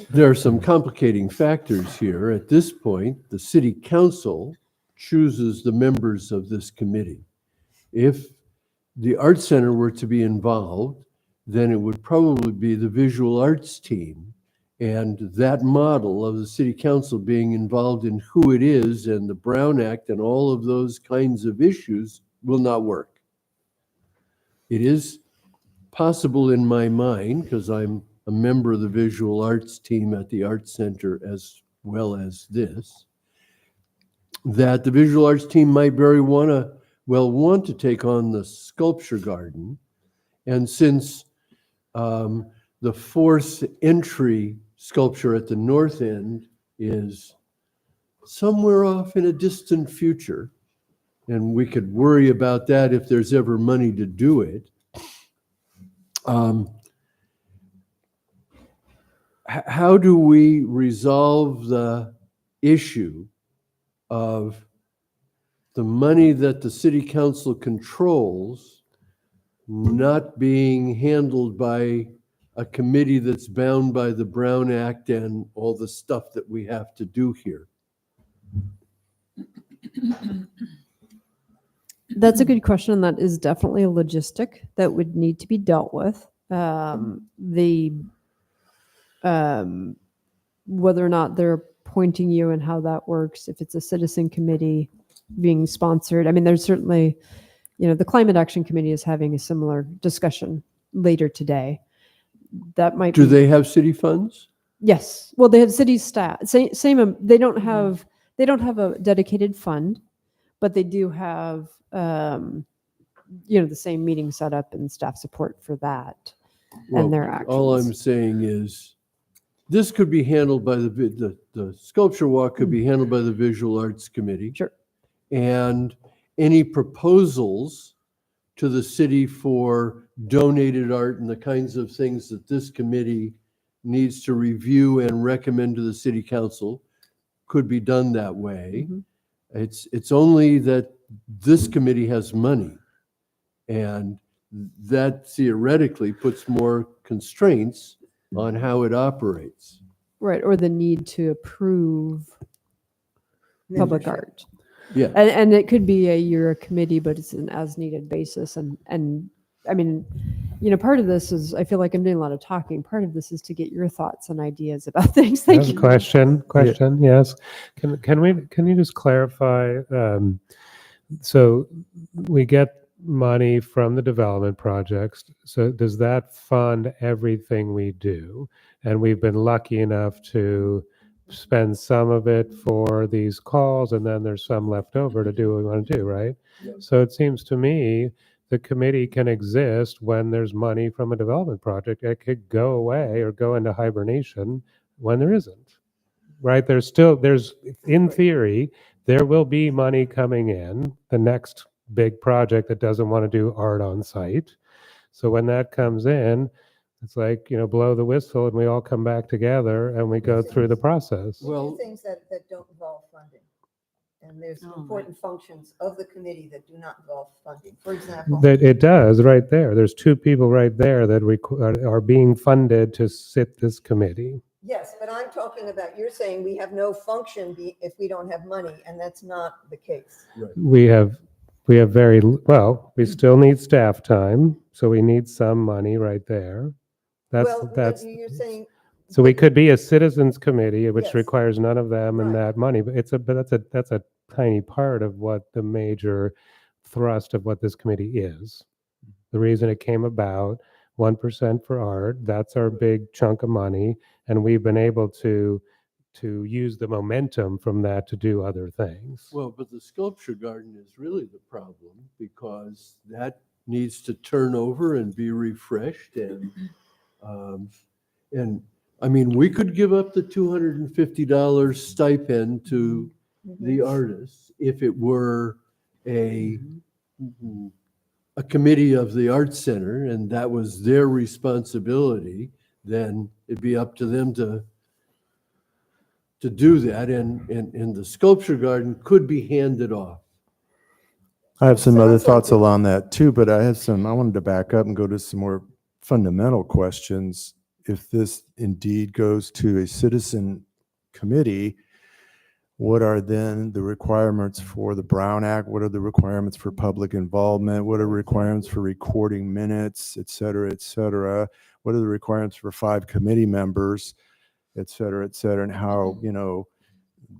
There are some complicating factors here. At this point, the city council chooses the members of this committee. If the Art Center were to be involved, then it would probably be the visual arts team. And that model of the city council being involved in who it is and the Brown Act and all of those kinds of issues will not work. It is possible in my mind, because I'm a member of the visual arts team at the Art Center as well as this, that the visual arts team might very want to take on the sculpture garden. And since the fourth entry sculpture at the north end is somewhere off in a distant future, and we could worry about that if there's ever money to do it. How do we resolve the issue of the money that the city council controls not being handled by a committee that's bound by the Brown Act and all the stuff that we have to do here? That's a good question. That is definitely a logistic that would need to be dealt with. Whether or not they're appointing you and how that works, if it's a citizen committee being sponsored. There's certainly, the Climate Action Committee is having a similar discussion later today. That might Do they have city funds? Yes. Well, they have city staff. Same. They don't have a dedicated fund, but they do have, the same meeting setup and staff support for that. Well, and their actions. all I'm saying is this could be handled by the sculpture walk could be handled by the Visual Arts Committee. Sure. And any proposals to the city for donated art and the kinds of things that this committee needs to review and recommend to the city council could be done that way. Mm-hmm. It's only that this committee has money, and that theoretically puts more constraints on how it operates. Right, or the need to approve public art. Yeah. And it could be you're a committee, but it's an as needed basis. And part of this is, I feel like I'm doing a lot of talking. Part of this is to get your thoughts and ideas about things. Thank you. Question, yes. Can you just clarify? So we get money from the development projects. So does that fund everything we do? And we've been lucky enough to spend some of it for these calls, and then there's some left over to do what we want to do, right? Yep. So it seems to me the committee can exist when there's money from a development project. It could go away or go into hibernation when there isn't, right? There's in theory, there will be money coming in, the next big project that doesn't want to do art on site. So when that comes in, it's like, blow the whistle and we all come back together and we go through the process. We do Well- things that don't involve funding. And there's Oh, important functions of the committee that do not involve funding. For example, That it does right there. There's two people right there that are being funded to sit this committee. yes, but I'm talking about, you're saying we have no function if we don't have money, and that's not the case. We have we still need staff time, so we need some money right there. Well, That's, you're saying, so we could be a citizens committee, which Yes. requires none of them and Right. that money, but that's a tiny part of what the major thrust of what this committee is. The reason it came about, 1% for art, that's our big chunk of money, and we've been able to use the momentum from that to do other things. Well, but the sculpture garden is really the problem because that needs to turn over and be refreshed and I mean, we could give up the $250 stipend to the artists if it were a committee of the Arts Center and that was their responsibility, then it'd be up to them to do that and the sculpture garden could be handed off. I have some other Sounds like thoughts it. along that too, but I wanted to back up and go to some more fundamental questions. If this indeed goes to a citizen committee, what are then the requirements for the Brown Act? What are the requirements for public involvement? What are requirements for recording minutes, et cetera, et cetera? What are the requirements for 5 committee members, et cetera, and how,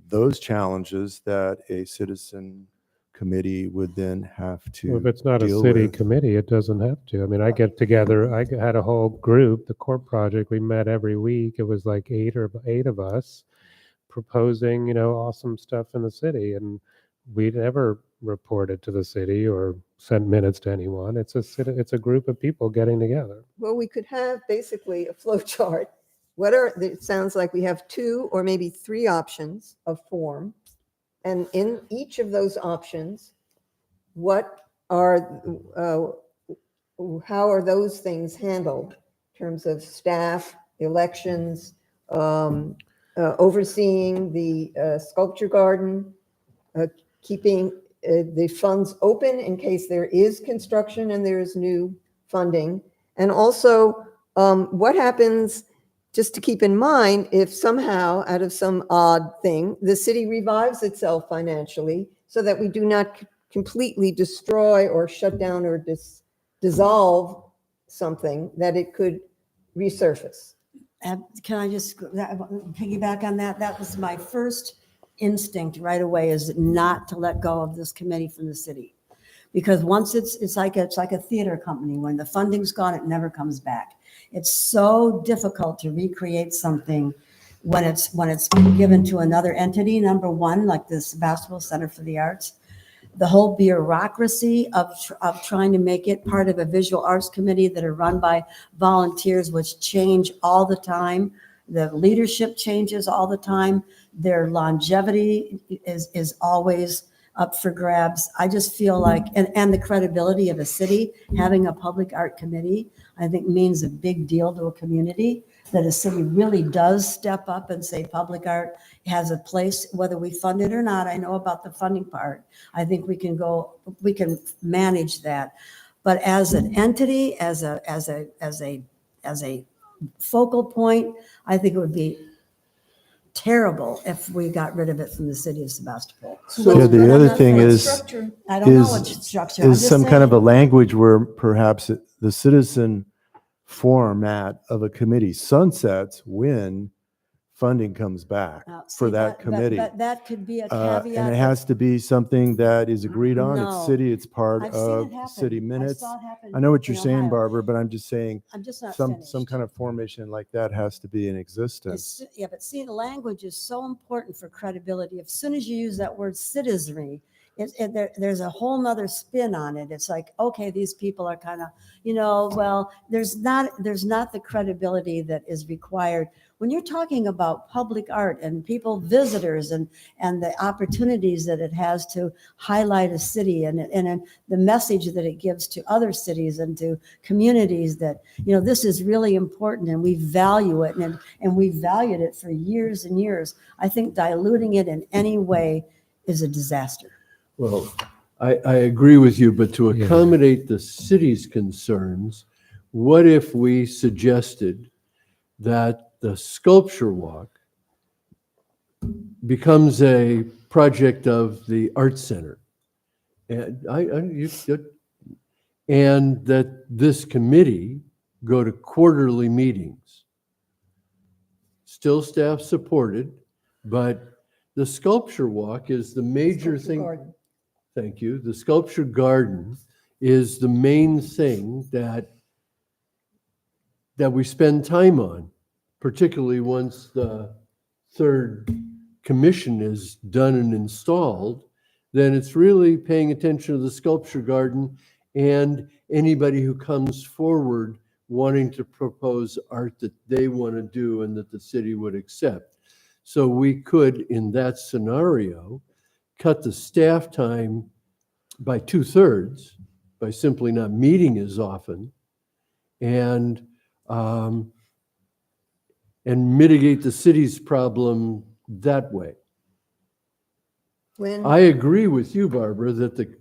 those challenges that a citizen committee would then have to Well, if it's not a deal city with. committee, it doesn't have to. I mean, I get together, I had a whole group, the Core Project, we met every week. It was like 8 of us proposing, awesome stuff in the city. And we never reported to the city or sent minutes to anyone. It's a group of people getting together. well, we could have basically a flow chart. It sounds like we have 2 or maybe 3 options of form. And in each of those options, how are those things handled in terms of staff, elections, overseeing the sculpture garden, keeping the funds open in case there is construction and there is new funding, and also what happens, just to keep in mind, if somehow out of some odd thing, the city revives itself financially so that we do not completely destroy or shut down or dissolve something, that it could resurface. Can I just piggyback on that? That was my first instinct right away, is not to let go of this committee from the city. Because once it's like a theater company. When the funding's gone, it never comes back. It's so difficult to recreate something when it's given to another entity, number one, like the Sebastopol Center for the Arts. The whole bureaucracy of trying to make it part of a visual arts committee that are run by volunteers, which change all the time. The leadership changes all the time. Their longevity is always up for grabs. I just feel like, and the credibility of a city having a public art committee, I think means a big deal to a community, that a city really does step up and say public art has a place, whether we fund it or not. I know about the funding part. I think we can manage that. But as an entity, as a focal point, I think it would be terrible if we got rid of it from the city of Sebastopol. Yeah, the other thing is, I don't know what structure. I'm is just some kind of a saying. language where perhaps the citizen format of a committee sunsets when funding comes back for See, that committee. That could be a And caveat. it has to be something that is agreed on. No. It's city, it's part I've seen of it happen. city I minutes. saw it happen I know what you're in saying, Ohio. Barbara, but I'm just saying I'm just not some finished. kind of formation like that has to be in existence. Yeah, but see, the language is so important for credibility. As soon as you use that word citizenry, there's a whole nother spin on it. It's like, okay, these people are kind of, well, there's not the credibility that is required when you're talking about public art and people, visitors, and the opportunities that it has to highlight a city and the message that it gives to other cities and to communities that, this is really important and we value it and we've valued it for years and years. I think diluting it in any way is a disaster. Well, I agree with you, but to accommodate the city's concerns, what if we suggested that the sculpture walk becomes a project of the Art Center? And and that this committee go to quarterly meetings. Still staff supported, but the sculpture walk is the major Sculpture thing. garden. Thank you. The sculpture garden is the main thing that we spend time on, particularly once the third commission is done and installed. Then it's really paying attention to the sculpture garden and anybody who comes forward wanting to propose art that they want to do and that the city would accept. So we could, in that scenario, cut the staff time by 2/3 by simply not meeting as often and mitigate the city's problem that way. When I agree with you, Barbara, that the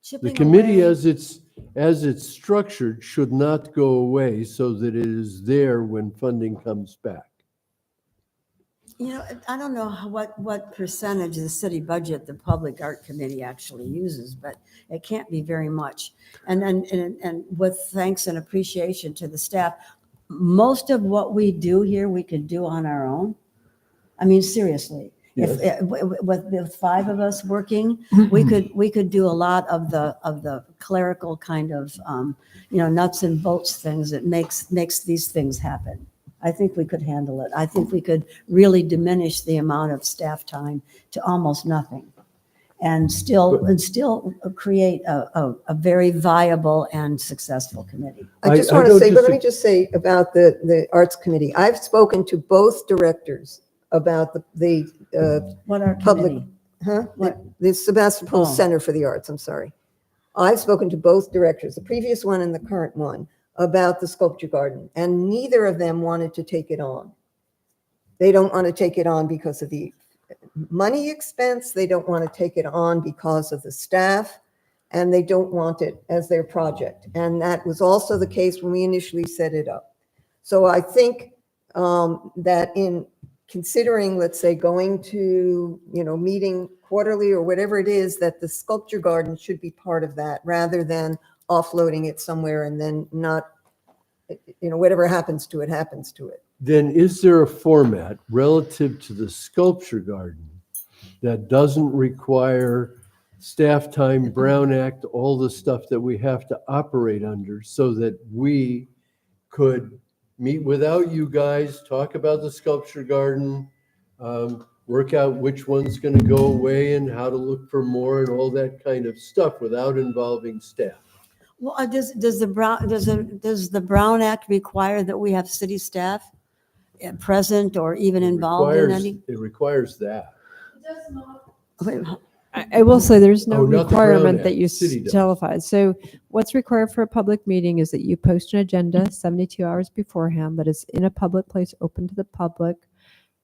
Chipping committee away- as it's structured should not go away so that it is there when funding comes back. I don't know what percentage of the city budget the Public Art Committee actually uses, but it can't be very much. And with thanks and appreciation to the staff, most of what we do here, we could do on our own. I mean, seriously. Yes. With five of us working, we could do a lot of the clerical kind of, nuts and bolts things that makes these things happen. I think we could handle it. I think we could really diminish the amount of staff time to almost nothing and still create a very viable and successful committee. I just I want to don't say, but let me disagree. just say about the Arts Committee. I've spoken to both directors about the What our public, committee? What? the Sebastopol Oh. Center for the Arts, I'm sorry. I've spoken to both directors, the previous one and the current one, about the sculpture garden, and neither of them wanted to take it on. They don't want to take it on because of the money expense. They don't want to take it on because of the staff, and they don't want it as their project. And that was also the case when we initially set it up. So I think that in considering, let's say, going to, meeting quarterly or whatever it is, that the sculpture garden should be part of that rather than offloading it somewhere and then not, whatever happens to it, happens to it. Then is there a format relative to the sculpture garden that doesn't require staff time, Brown Act, all the stuff that we have to operate under so that we could meet without you guys, talk about the sculpture garden, work out which one's going to go away and how to look for more and all that kind of stuff without involving staff? Well, does the Brown Act require that we have city staff present or even involved in any? It requires that. It does not. Wait, I will say there's no Oh, not the Brown requirement Act, that you city does. televise. So what's required for a public meeting is that you post an agenda 72 hours beforehand that is in a public place open to the public,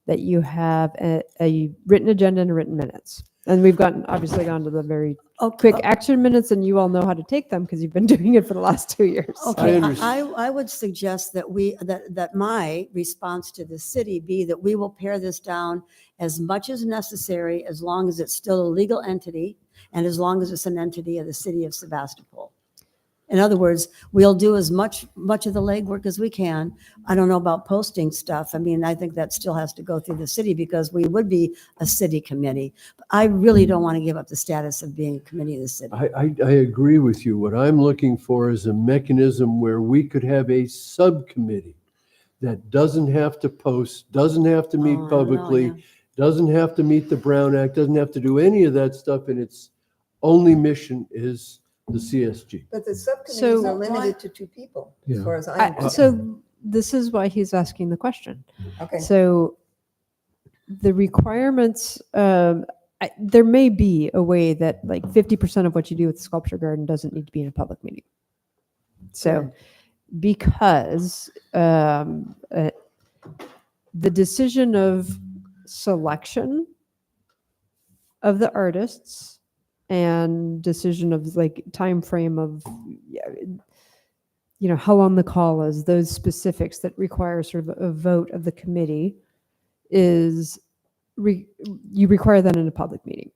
that you have a written agenda and written minutes. And we've obviously gone to the very quick action minutes, and you all know how to take them because you've been doing it for the last 2 years. Okay, understand. I would suggest that my response to the city be that we will pare this down as much as necessary, as long as it's still a legal entity and as long as it's an entity of the city of Sebastopol. In other words, we'll do as much of the legwork as we can. I don't know about posting stuff. I mean, I think that still has to go through the city because we would be a city committee. But I really don't want to give up the status of being a committee of the city. I agree with you. What I'm looking for is a mechanism where we could have a subcommittee that doesn't have to post, doesn't have to meet Oh, I don't know, publicly, yeah. doesn't have to meet the Brown Act, doesn't have to do any of that stuff, and its only mission is the CSG. But the subcommittees So- are limited to 2 people, as Yeah. far as I understand. So this is why he's asking the question. Okay. So the requirements, there may be a way that like 50% of what you do with the sculpture garden doesn't need to be in a public meeting. So because the decision of selection of the artists and decision of like time frame of how long the call is, those specifics that require sort of a vote of the committee is you require that in a public meeting.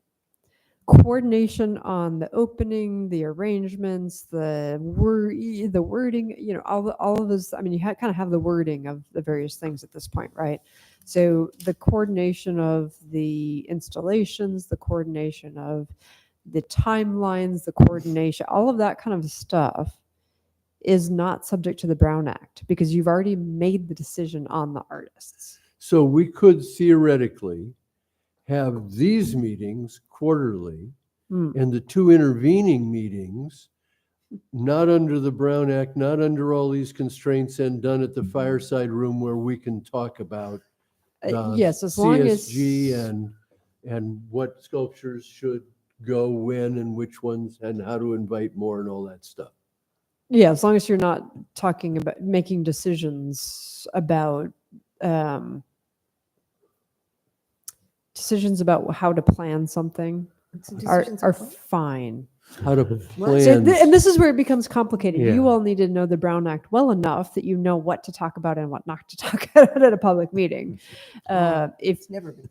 Coordination on the opening, the arrangements, the wording, all of this. I mean, you kind of have the wording of the various things at this point, right? So the coordination of the installations, the coordination of the timelines, the coordination, all of that kind of stuff is not subject to the Brown Act because you've already made the decision on the artists. So we could theoretically have these meetings quarterly and the 2 intervening meetings not under the Brown Act, not under all these constraints, and done at the fireside room where we can talk about Yes, as long as CSG and what sculptures should go when and which ones and how to invite more and all that stuff. Yeah, as long as you're not talking about making decisions about how to plan something are fine. How to So plan. and this is where it becomes complicated. Yeah. You all need to know the Brown Act well enough that you know what to talk about and what not to talk about at a public meeting. If It's never been.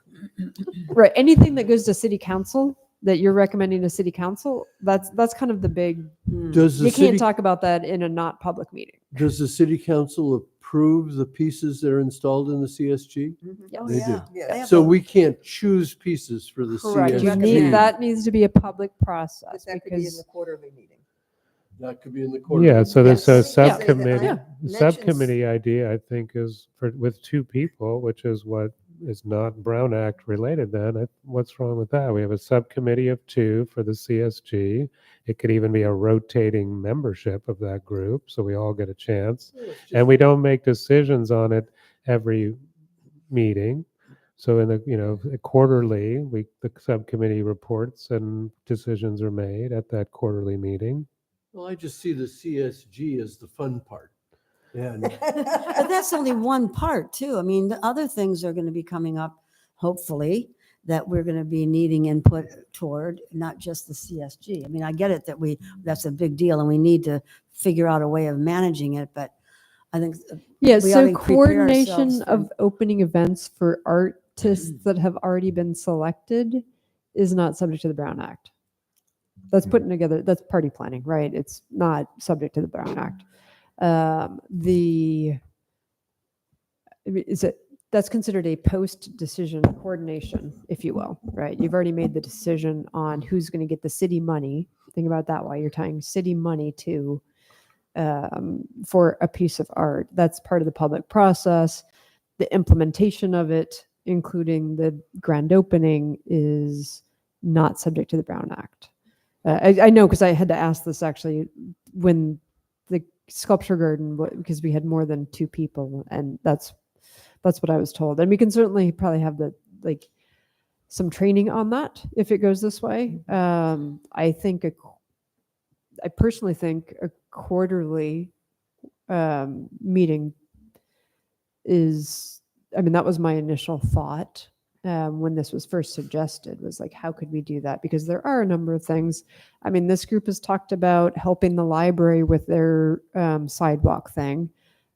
right, anything that goes to city council that you're recommending to city council, that's kind of the big. Does the You city can't talk about that in a not public meeting. Does the city council approve the pieces that are installed in the CSG? Oh, They yeah. do. Yeah. They have So a- we can't choose pieces for the Correct. You CSG. that needs to be a public process But that could be in because the quarterly meeting. That could be in the quarter. Yeah, so there's a Yes. Yeah. subcommittee, Yeah. the Mentions- subcommittee idea, I think, is with 2 people, which is what is not Brown Act related then. What's wrong with that? We have a subcommittee of 2 for the CSG. It could even be a rotating membership of that group, so we all get a chance. And we don't make decisions on it every meeting. So in the quarterly, the subcommittee reports and decisions are made at that quarterly meeting. Well, I just see the CSG as the fun part. And But that's only one part too. I mean, the other things are going to be coming up, hopefully, that we're going to be needing input toward, not just the CSG. I mean, I get it that that's a big deal and we need to figure out a way of managing it, but I think. yeah, we ought so to prepare coordination ourselves for- of opening events for artists that have already been selected is not subject to the Brown Act. That's putting together, that's party planning, right? It's not subject to the Brown Act. That's considered a post-decision coordination, if you will, right? You've already made the decision on who's going to get the city money. Think about that while you're tying city money to for a piece of art. That's part of the public process. The implementation of it, including the grand opening, is not subject to the Brown Act. I know because I had to ask this actually when the sculpture garden, because we had more than 2 people, and that's what I was told. And we can certainly probably have some training on that if it goes this way. I personally think a quarterly meeting is, that was my initial thought when this was first suggested, was like, how could we do that? Because there are a number of things. This group has talked about helping the library with their sidewalk thing.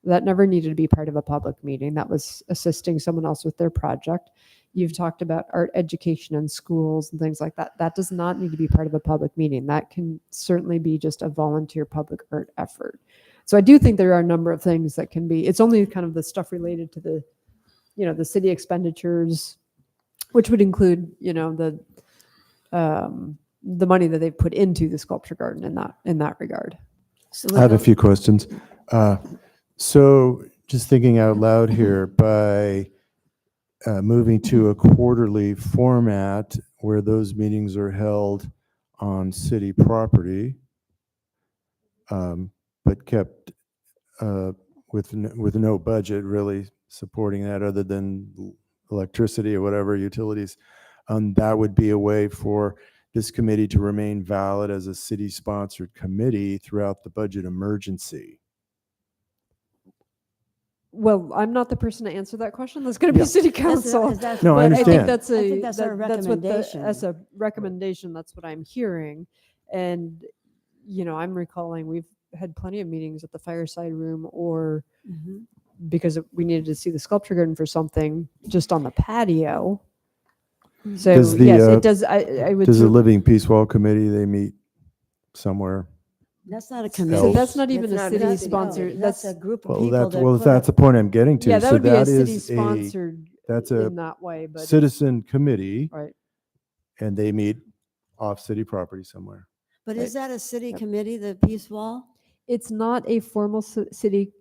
That never needed to be part of a public meeting. That was assisting someone else with their project. You've talked about art education in schools and things like that. That does not need to be part of a public meeting. That can certainly be just a volunteer public art effort. So I do think there are a number of things that can be, it's only kind of the stuff related to the, the city expenditures, which would include, the money that they've put into the sculpture garden in that regard. So I had a few questions. So just thinking out loud here, by moving to a quarterly format where those meetings are held on city property, but kept with no budget really supporting that other than electricity or whatever utilities. That would be a way for this committee to remain valid as a city-sponsored committee throughout the budget emergency. Well, I'm not the person to answer that question. That's going to be Yeah. city That's- council. is that- No, I But I think understand. that's I think that's our that's what recommendation. as a recommendation, that's what I'm hearing. And, I'm recalling we've had plenty of meetings at the fireside room or Mhm. because we needed to see the sculpture garden for something just on the patio. So Does the, yes, it does. I would. Does the cer- Living Peace Wall Committee, they meet somewhere? That's not a So so committee. that's not even That's a not city a That's- city sponsored. no, That's a group of Well, people that's, that well, put that's the up- point I'm getting to. Yeah, that So would be a that city is sponsored that's in a that way, but citizen committee, right. and they meet off city property somewhere. But Right. is that a city committee, the Peace Wall? It's not a formal city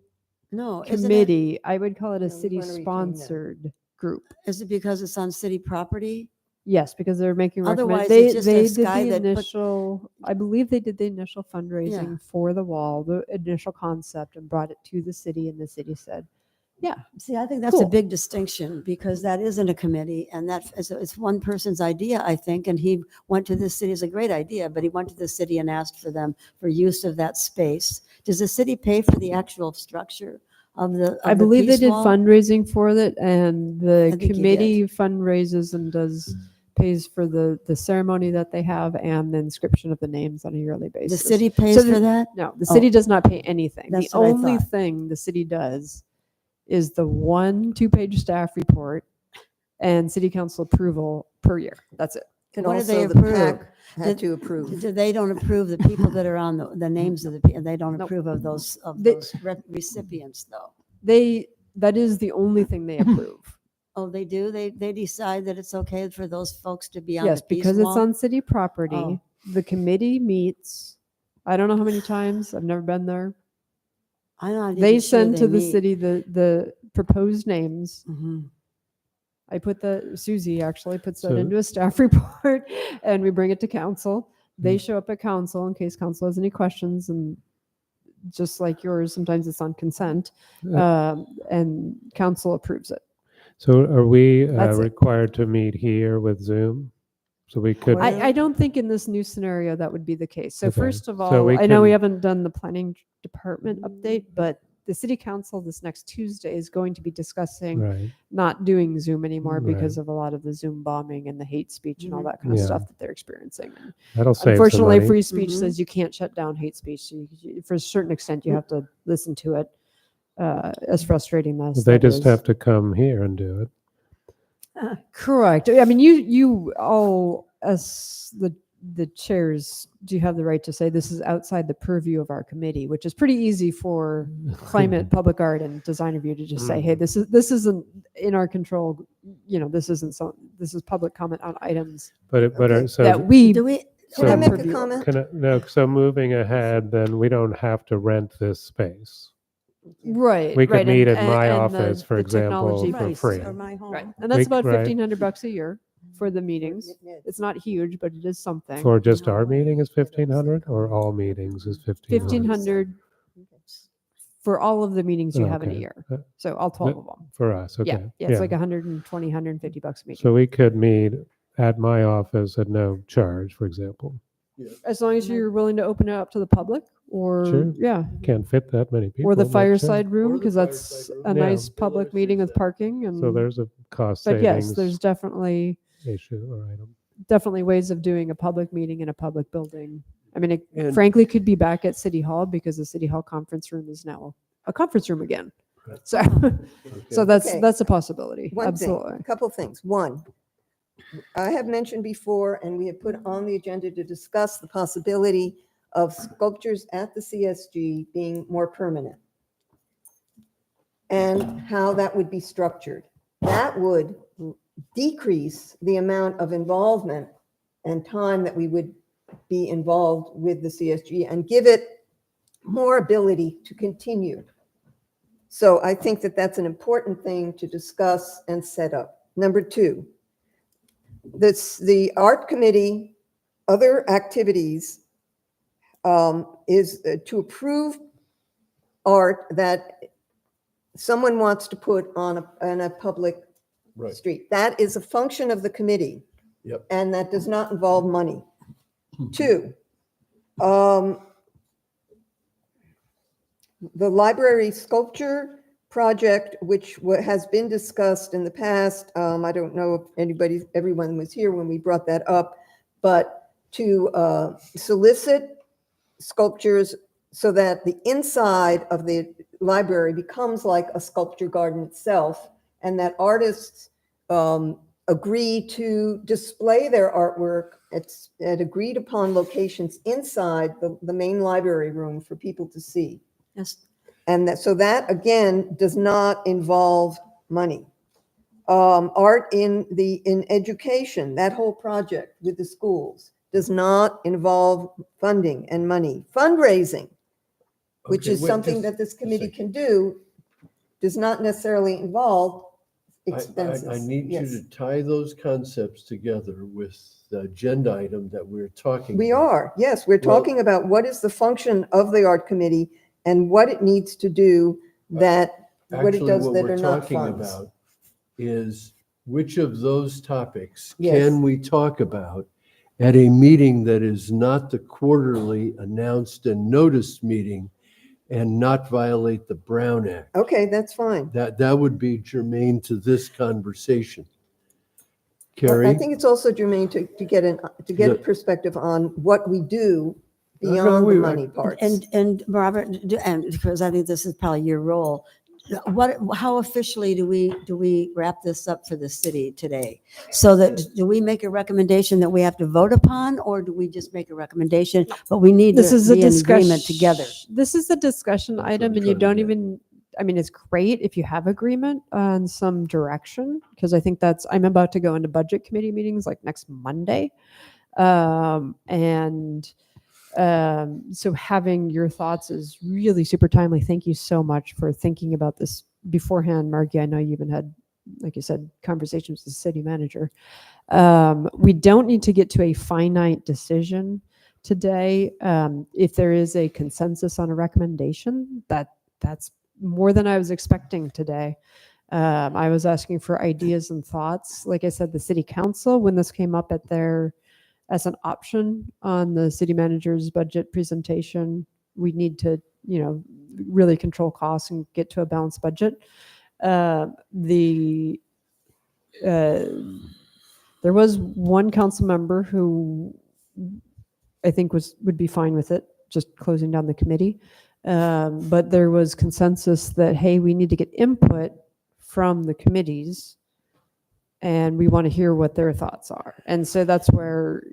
No. isn't it? committee. I would call it a No, we city wanna retain that. sponsored group. Is it because it's on city property? Yes, because they're making Otherwise, they it's just they a did sky the that put- initial. I believe they did the initial fundraising Yeah. for the wall, the initial concept, and brought it to the city. And the city said, "Yeah, See, I think that's a Cool. big distinction because that isn't a committee and it's one person's idea, I think. And he went to the city, it's a great idea, but he went to the city and asked for them for use of that space. Does the city pay for the actual structure of the I believe they Peace did Wall? fundraising for it, and the think you committee fundraises and pays for the ceremony that they have and the inscription of the names on a yearly The basis. city pays So for the- that? No, the Oh. city does not pay anything. The That's what I only thought. thing the city does is the 2-page staff report and city council approval per year. That's it. And What do they also the approve? PAC had Did- to approve. They don't approve the people that are on the names of they don't Nope. approve of They- those recipients though. That is the only thing they approve. Oh, they do? They decide that it's okay for those folks to be on the Yes, Peace because it's Wall? on city property. Oh. The committee meets, I don't know how many times. I've never been there. I'm not They even sure send to the meet. city the proposed names. Mhm. I put Susie actually puts that So- into a staff report and we bring it to council. They Mm. show up at council in case council has any questions, and just like yours, sometimes it's on consent, and council approves it. So are we That's it. required to meet here with Zoom? So we could, I don't think in this new scenario that would be the case. So Okay. first of So all, we I know we can- haven't done the planning department update, but the city council this next Tuesday is going to be discussing right, not doing Zoom anymore because Right. of a lot of the Zoom bombing and the hate speech and all that kind of Yeah. stuff that they're experiencing. And that'll save some unfortunately, money. free speech Mhm. says you can't shut down hate speech. So for a certain extent, you have to listen to it. As frustrating as They that just is. have to come here and do it. Correct. I mean, you all, as the chairs, do you have the right to say this is outside the purview of our committee, which is pretty easy for climate, public art, and design review to just say, hey, this isn't in our control. This isn't this is public comment on items Okay. So that we Do we, Can I So- make a purview. comment? no, so moving ahead, then we don't have to rent this space. Right. We could right, meet and- at my and the- office, for the example, technology for piece. free. or my home? Right, and that's about right. $1,500 a year for the meetings. It's not huge, but it is something. For just our meeting is 1,500, or all meetings is 1,500? 1,500 for all of the meetings you have in a Okay. year. So all 12 of them. For us, okay. Yeah, it's like $120, $150 a meeting. So we could meet at my office at no charge, for example. As long as you're willing to open it up to the public, or Sure. yeah, Can't fit that many people. or the but sure. fireside room, Or the because that's fireside room. a Yeah. nice public meeting with parking. And So there's a cost but yes, savings there's definitely issue or item. ways of doing a public meeting in a public building. I mean, it And- frankly could be back at City Hall because the City Hall conference room is now a conference room again. So, so Okay. that's a possibility. One thing, Absolutely. a couple things. One, I have mentioned before, and we have put on the agenda to discuss the possibility of sculptures at the CSG being more permanent and how that would be structured. That would decrease the amount of involvement and time that we would be involved with the CSG and give it more ability to continue. So I think that that's an important thing to discuss and set up. Number 2, the art committee, other activities is to approve art that someone wants to put on a public Right. street. That is a function of the committee. Yep. And that does not involve money. 2, the library sculpture project, which has been discussed in the past. I don't know if everyone was here when we brought that up, but to solicit sculptures so that the inside of the library becomes like a sculpture garden itself, and that artists agree to display their artwork at agreed upon locations inside the main library room for people to see. Yes. And so that again does not involve money. Art in education, that whole project with the schools does not involve funding and money. Fundraising, which Okay, is wait, something just that this a committee second. can do, does not necessarily involve expenses. I need you Yes. to tie those concepts together with the agenda item that we're talking about. We are, yes, we're Well- talking about what is the function of the art committee and what it needs to do what it Actually, does what that we're are not talking funds. about is which of those topics Yes. can we talk about at a meeting that is not the quarterly announced and noticed meeting and not violate the Brown Act? Okay, that's fine. That would be germane to this conversation. I Carrie? think it's also germane to get a The- perspective on what we do No, beyond the we- money parts. And Robert, and because I think this is probably your role, how officially do we wrap this up for the city today? So that, do we make a recommendation that we have to vote upon, or do we just make a recommendation, but we need This to is a be in agreement discussion together? This is a discussion That's what item, I'm and you trying to don't get. even. I mean, it's great if you have agreement on some direction, because I think I'm about to go into budget committee meetings like next Monday, so having your thoughts is really super timely. Thank you so much for thinking about this beforehand, Margie. I know you even had, like you said, conversations with the city manager. We don't need to get to a finite decision today. If there is a consensus on a recommendation, that's more than I was expecting today. I was asking for ideas and thoughts. Like I said, the city council, when this came up as an option on the city manager's budget presentation, we need to, really control costs and get to a balanced budget. There was one council member who I think would be fine with it, just closing down the committee. But there was consensus that, hey, we need to get input from the committees and we want to hear what their thoughts are. And so that's where,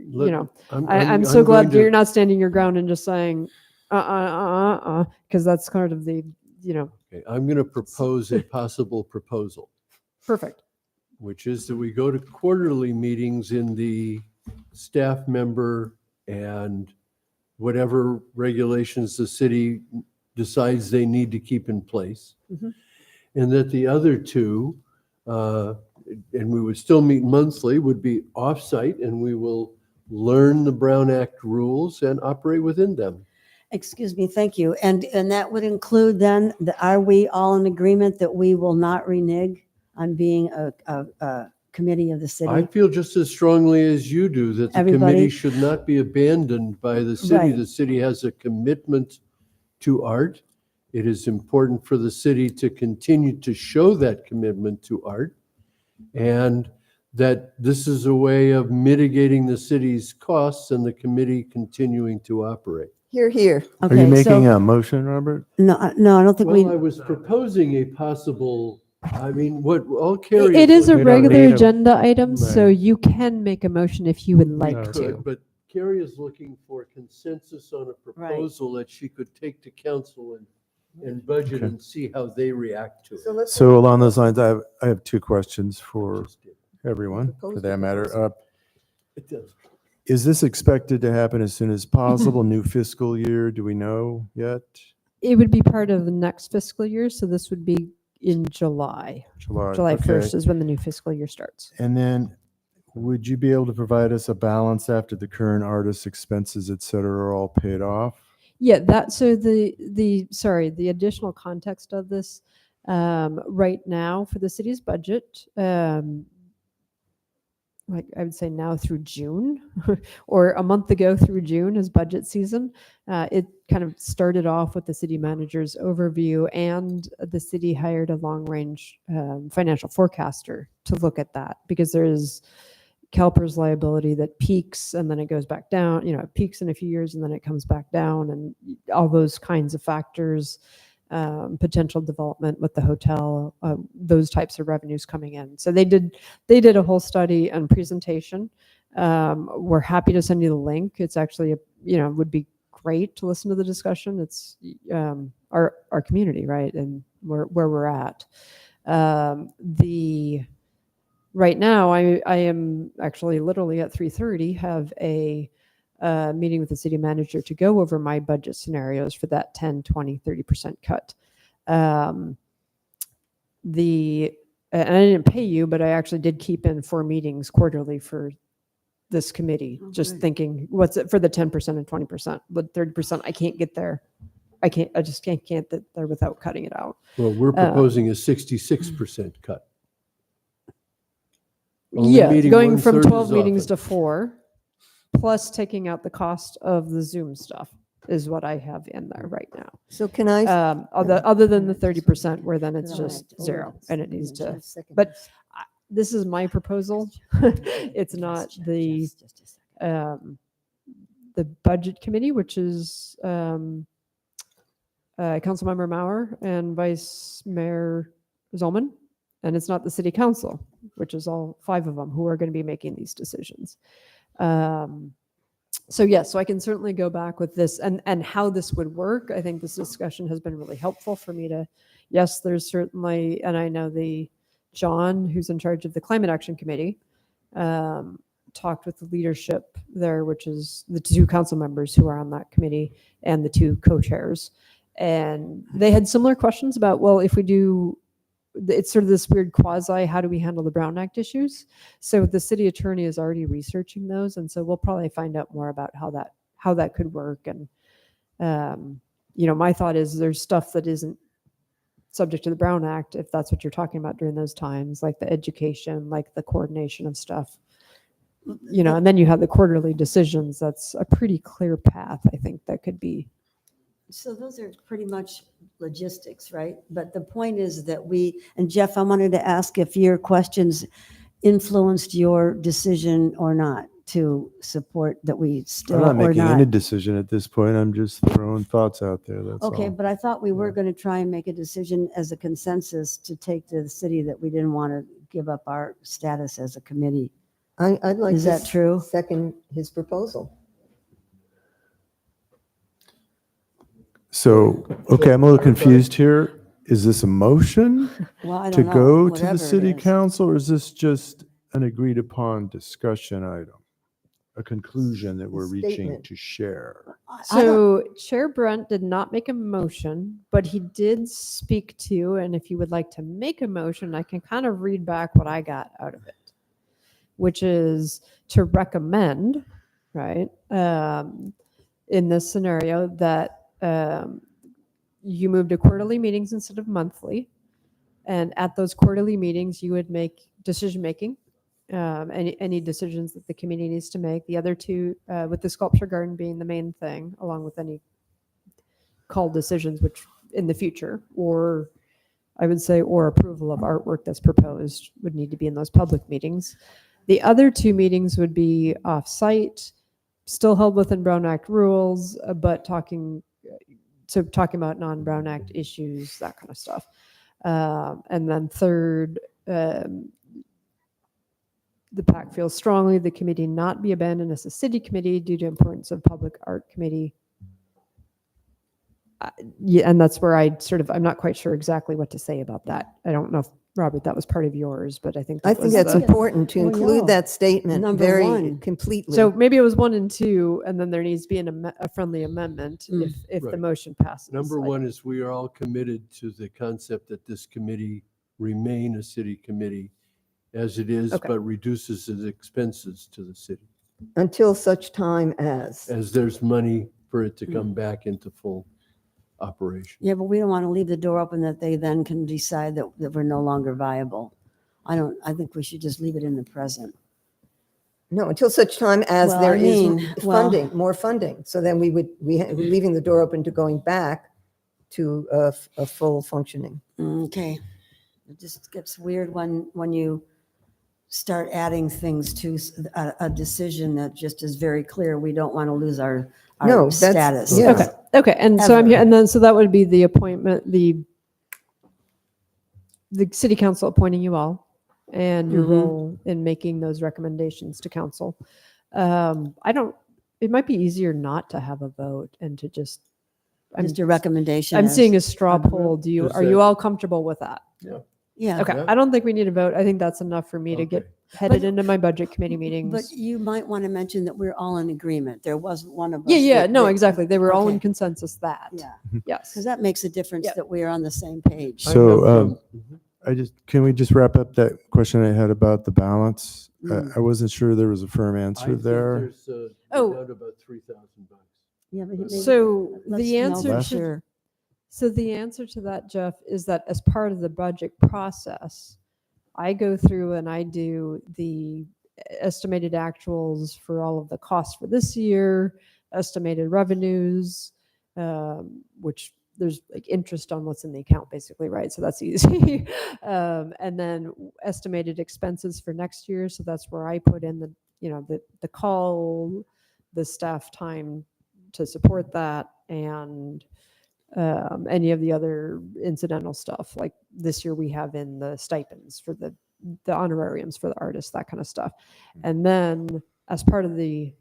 I'm so glad you're not standing your ground and just saying, because that's kind of the, Okay, I'm going to propose a possible proposal, perfect. which is that we go to quarterly meetings in the staff member and whatever regulations the city decides they need to keep in place. Mhm. And that the other two, and we would still meet monthly, would be off-site, and we will learn the Brown Act rules and operate within them. Excuse me, thank you. And that would include then, are we all in agreement that we will not renege on being a committee of the I city? feel just as strongly as you do that the Everybody? committee should not be abandoned by the city. Right. The city has a commitment to art. It is important for the city to continue to show that commitment to art, and that this is a way of mitigating the city's costs and the committee continuing to operate. Here, here. Are you Okay, making so, a motion, Robert? no, I don't think Well, I we, was proposing a possible, what all Carrie. It is a We don't regular need a- agenda item, so Right. you can make a motion if you would like No. to. But Carrie is looking for consensus on a proposal that she could take to council and budget Okay. and see how they react to it. So let's. So along those lines, I have two questions for Just did. everyone, for Propose that the matter. proposal. It does. Is this expected to happen as soon as possible, new fiscal year? Do we know yet? It would be part of the next fiscal year, so this would be in July. July. July okay. 1st is when the new fiscal year starts. And then would you be able to provide us a balance after the current artist expenses, et cetera, are all paid off? Yeah, so the additional context of this right now for the city's budget, like I would say now through June or a month ago through June is budget season. It kind of started off with the city manager's overview, and the city hired a long range financial forecaster to look at that, because there's CalPERS liability that peaks and then it goes back down. It peaks in a few years and then it comes back down, and all those kinds of factors, potential development with the hotel, those types of revenues coming in. So they did a whole study and presentation. We're happy to send you the link. It's actually would be great to listen to the discussion. It's our community, right, and where we're at. Right now, I am actually literally at 3:30 have a meeting with the city manager to go over my budget scenarios for that 10, 20, 30% cut. And I didn't pay you, but I actually did keep in 4 meetings quarterly for this committee, just thinking, what's it for the 10% and 20%, but 30%, I can't get there. I just can't get there without cutting it out. Well, we're proposing a 66% cut. Only Yeah, meeting going from 1/3 12 as meetings often. to 4, plus taking out the cost of the Zoom stuff is what I have in there right now. So can I? Other than the 30%, where then it's just 0 and it needs to. But this is my proposal. It's not the budget committee, which is Councilmember Maurer and Vice Mayor Zolman, and it's not the city council, which is all 5 of them who are going to be making these decisions. So yes, so I can certainly go back with this and how this would work. I think this discussion has been really helpful for me to, yes, there's certainly, and I know John, who's in charge of the Climate Action Committee, talked with the leadership there, which is the 2 council members who are on that committee and the 2 co-chairs. And they had similar questions about, well, if we do, it's sort of this weird quasi, how do we handle the Brown Act issues? So the city attorney is already researching those. And so we'll probably find out more about how that could work. And, my thought is there's stuff that isn't subject to the Brown Act, if that's what you're talking about during those times, like the education, like the coordination of stuff, and then you have the quarterly decisions. That's a pretty clear path, I think, that could be. So those are pretty much logistics, right? But the point is that and Jeff, I wanted to ask if your questions influenced your decision or not to support that we still I'm not or making not. any decision at this point. I'm just throwing thoughts out there. That's Okay, all. but I thought we were going to try and make a decision as a consensus to take to the city that we didn't want to give up our status as a committee. I'd like Is to that true? second his proposal. So, okay, I'm a little confused here. Is this a motion Well, I to don't know. go to Whatever the it city is. council, or is this just an agreed upon discussion item? A conclusion that we're reaching Statement. to share? I don't- So Chair Brent did not make a motion, but he did speak to, and if you would like to make a motion, I can kind of read back what I got out of it, which is to recommend, right, in this scenario that you move to quarterly meetings instead of monthly. And at those quarterly meetings, you would make decision-making, any decisions that the committee needs to make. The other 2, with the sculpture garden being the main thing, along with any call decisions, which in the future, or I would say, or approval of artwork that's proposed would need to be in those public meetings. The other 2 meetings would be off-site, still held within Brown Act rules, but talking about non-Brown Act issues, that kind of stuff. And then third, the PAC feels strongly the committee not be abandoned as a city committee due to importance of public art committee. Yeah, and that's where I'm not quite sure exactly what to say about that. I don't know if Robert, that was part of yours, but I think I that think was that's the- important to Well, yeah. include that statement Number very one. completely. So maybe it was 1 and 2, and then there needs to be a friendly amendment Mm. if the Right. motion passes. Number one is we are all committed to the concept that this committee remain a city committee as it is, Okay. but reduces its expenses to the city Until such time as. as there's money for it to come back into full operation. Yeah, but we don't want to leave the door open that they then can decide that we're no longer viable. I think we should just leave it in the present. No, until such time as Well, there I is mean, well- funding, more funding. So then we're leaving the door open to going back to a full functioning. Okay. It just gets weird when you start adding things to a decision that just is very clear. We don't want to lose our No, that's- status. yeah. Okay, okay, and so I'm Ever. here, and then, so that would be the appointment, the city council appointing you all, and your Mhm. role in making those recommendations to council. It might be easier not to have a vote and to just, Just a recommendation. I'm as seeing a straw a group. poll. Does Are you that- all comfortable with that? Yeah. Okay, Yeah. I don't think we need a vote. I think that's enough for me to get Okay. headed But- into my budget committee But meetings. you might want to mention that we're all in agreement. There wasn't one of us. Yeah, no, that- exactly. They were all in Okay. consensus that. Yeah, Yes. because that makes a difference Yep. that we are on the same page. I So, have, can we just wrap up that question I had about the balance? Mm. I wasn't sure there was a firm I answer think there. there's, Oh. down to about $3,000. Yeah, but maybe- So let's the know answer for to- sure. So the answer to that, Jeff, is that as part of the budget process, I go through and I do the estimated actuals for all of the costs for this year, estimated revenues, which there's like interest on what's in the account basically, right? So that's easy. And then estimated expenses for next year. So that's where I put in the call, the staff time to support that, and any of the other incidental stuff. Like this year we have in the stipends for the honorariums for the artists, that kind of stuff. And then as part of the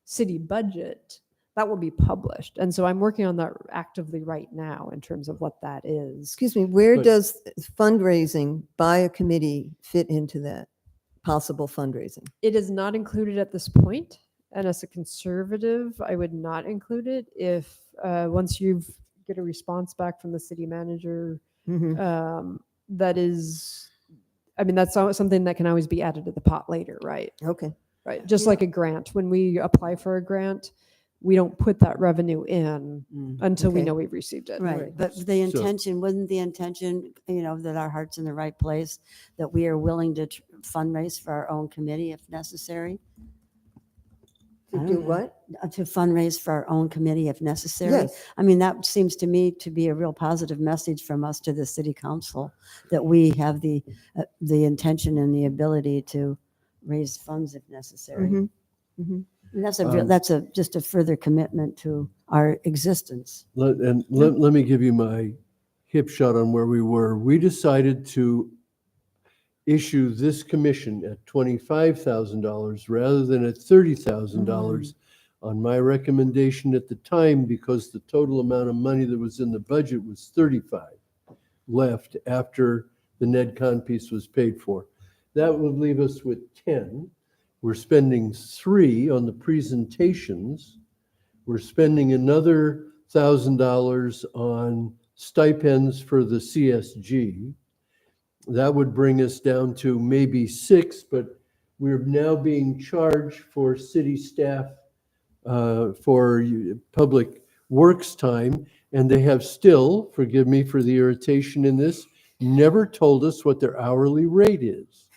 city budget, that will be published. And so I'm working on that actively right now in terms of what that is. Excuse me, where But- does fundraising by a committee fit into that possible fundraising? It is not included at this point, and as a conservative, I would not include it if once you've get a response back from the city manager. Mhm. That is, I mean, that's something that can always be added to the pot later, right? Okay. Right. Just like a grant. When we apply for a grant, we don't put that revenue in until we Okay. know we've received it. Right, but the intention, wasn't the intention, that our heart's in the right place, that we are willing to fundraise for our own committee if necessary? I To don't do know. what? To fundraise for our own committee if necessary? Yes. I mean, that seems to me to be a real positive message from us to the city council, that we have the intention and the ability to raise funds if necessary. Mhm. Mhm. And that's just a further commitment to our existence. Let me give you my hip shot on where we were. We decided to issue this commission at $25,000 rather than at $30,000 on my recommendation at the time, because the total amount of money that was in the budget was 35 left after the NEDCON piece was paid for. That would leave us with 10. We're spending 3 on the presentations. We're spending another $1,000 on stipends for the CSG. That would bring us down to maybe 6, but we're now being charged for city staff for public works time, and they have still, forgive me for the irritation in this, never told us what their hourly rate is,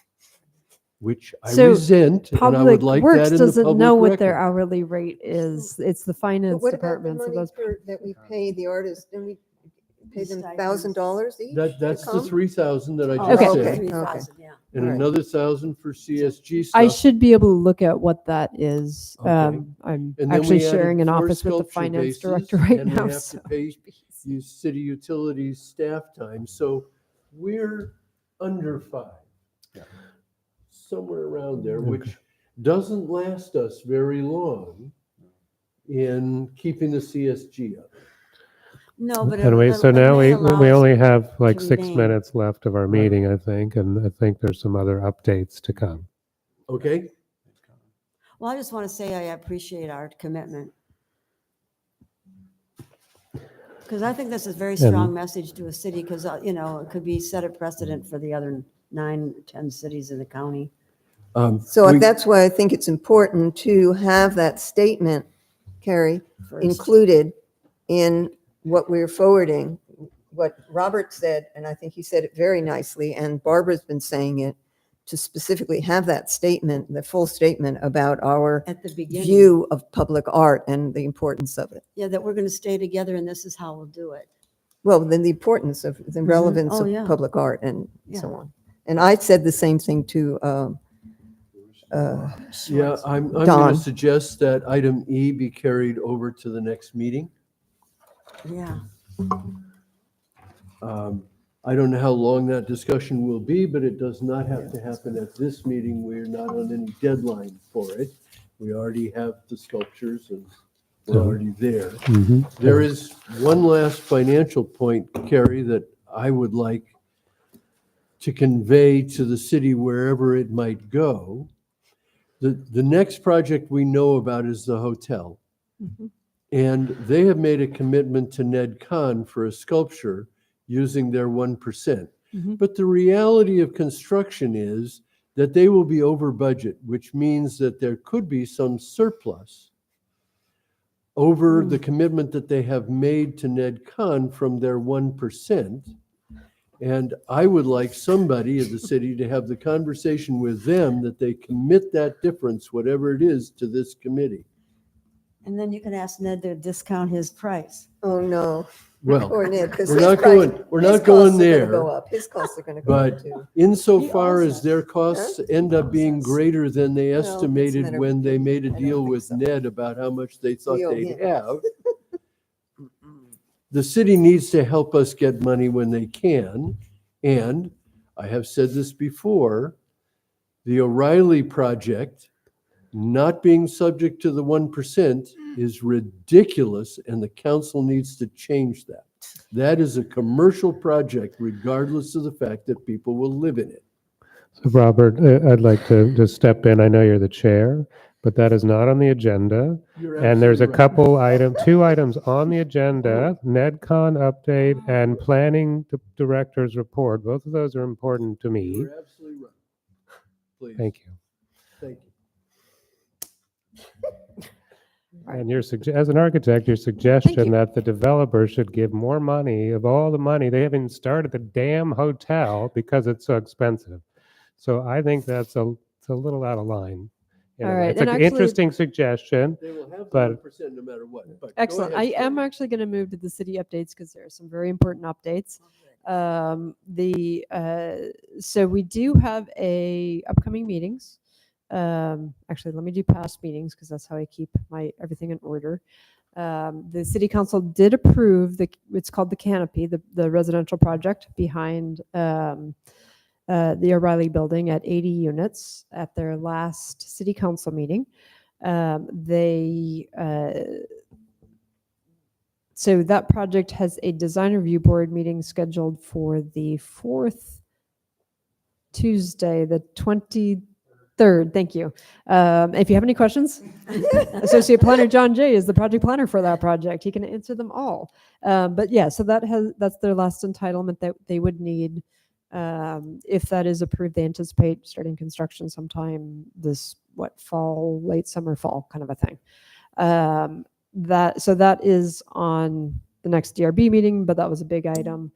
which I So resent, and I Public would like Works that in the doesn't public know what their record. hourly rate is. It's the finance But what about the department. So money those, that we pay the artists? Didn't we pay them Stipends. $1,000 each? That's to the come? 3,000 that I Oh, just Okay. said, 3,000, yeah. and All right. another 1,000 for CSG stuff. I should be able to look at what that is. Okay. I'm And then actually we added sharing an 4 office with the sculpture finance bases, director right and now. we have So. to pay use city utilities staff time. So we're under 5, somewhere around there, which doesn't last us very long in keeping the CSG up. No, but Anyway, so now we allows only have like 6 remain. minutes left of our meeting, I think, and I think there's some other updates to come. Okay, Well, I just want to say I appreciate our commitment. Because I think this is a very strong message to a city, because, it could be set a precedent for the other 9, 10 cities in the county. So we- that's why I think it's important to have that statement, Carrie, First. included in what we're forwarding. What Robert said, and I think he said it very nicely, and Barbara's been saying it, to specifically have that statement, the full statement about our At the beginning. view of public art and the importance of it. Yeah, that we're going to stay together and this is how we'll do it. Well, then the importance of the relevance Oh, of yeah. public art and so Yeah. on. And I said the same thing to yeah, I'm going Don. to suggest that item E be carried over to the next meeting. Yeah. I don't know how long that discussion will be, but it does not have to happen at this meeting. We're not on any deadline for it. We already have the sculptures and we're already there. There is one last financial point, Carrie, that I would like to convey to the city wherever it might go. The next project we know about is the hotel. And they have made a commitment to Ned Khan for a sculpture using their 1%. But the reality of construction is that they will be over budget, which means that there could be some surplus over the commitment that they have made to Ned Khan from their 1%. And I would like somebody at the city to have the conversation with them that they commit that difference, whatever it is, to this committee. And then you can ask Ned to discount his price. oh no. Well, Poor Ned, 'cause we're his not price- going- we're his not going costs are gonna there. go up. His costs are going to go up but too. insofar He as owes their us. costs end up being owes us. greater than they Well, it's a estimated matter of when they opinion. made a I don't deal think with so. Ned about how much they thought We owe they'd him. have, the city needs to help us get money when they can. And I have said this before, the O'Reilly project not being subject to the 1% is ridiculous, and the council needs to change that. That is a commercial project, regardless of the fact that people will live in it. So Robert, I'd like to just step in. I know you're the chair, but that is not on the agenda. You're And there's a absolutely right. couple two items on the agenda, NEDCON update and planning director's report. Both of those are important to me. You're absolutely right. Please. Thank you. Thank you. And as an architect, your suggestion that the developer should give more money, of all the money, they haven't started the damn hotel because it's so expensive. So I think it's a little out of line. in a All way. right, It's and an actually- interesting suggestion. They will have the But- 1% no matter what. But go Excellent. I ahead, am Carrie. actually going to move to the city updates because there are some very important updates. So we do have upcoming meetings. Actually, let me do past meetings because that's how I keep everything in order. The city council did approve it's called the Canopy, the residential project behind the O'Reilly building at 80 units at their last city council meeting. So that project has a design review board meeting scheduled for the 4th Tuesday, the 23rd. Thank you. If you have any questions, Associate Planner John Jay is the project planner for that project. He can answer them all. But yeah, so that's their last entitlement that they would need. If that is approved, they anticipate starting construction sometime this fall, late summer, fall kind of a thing. That is on the next DRB meeting, but that was a big item.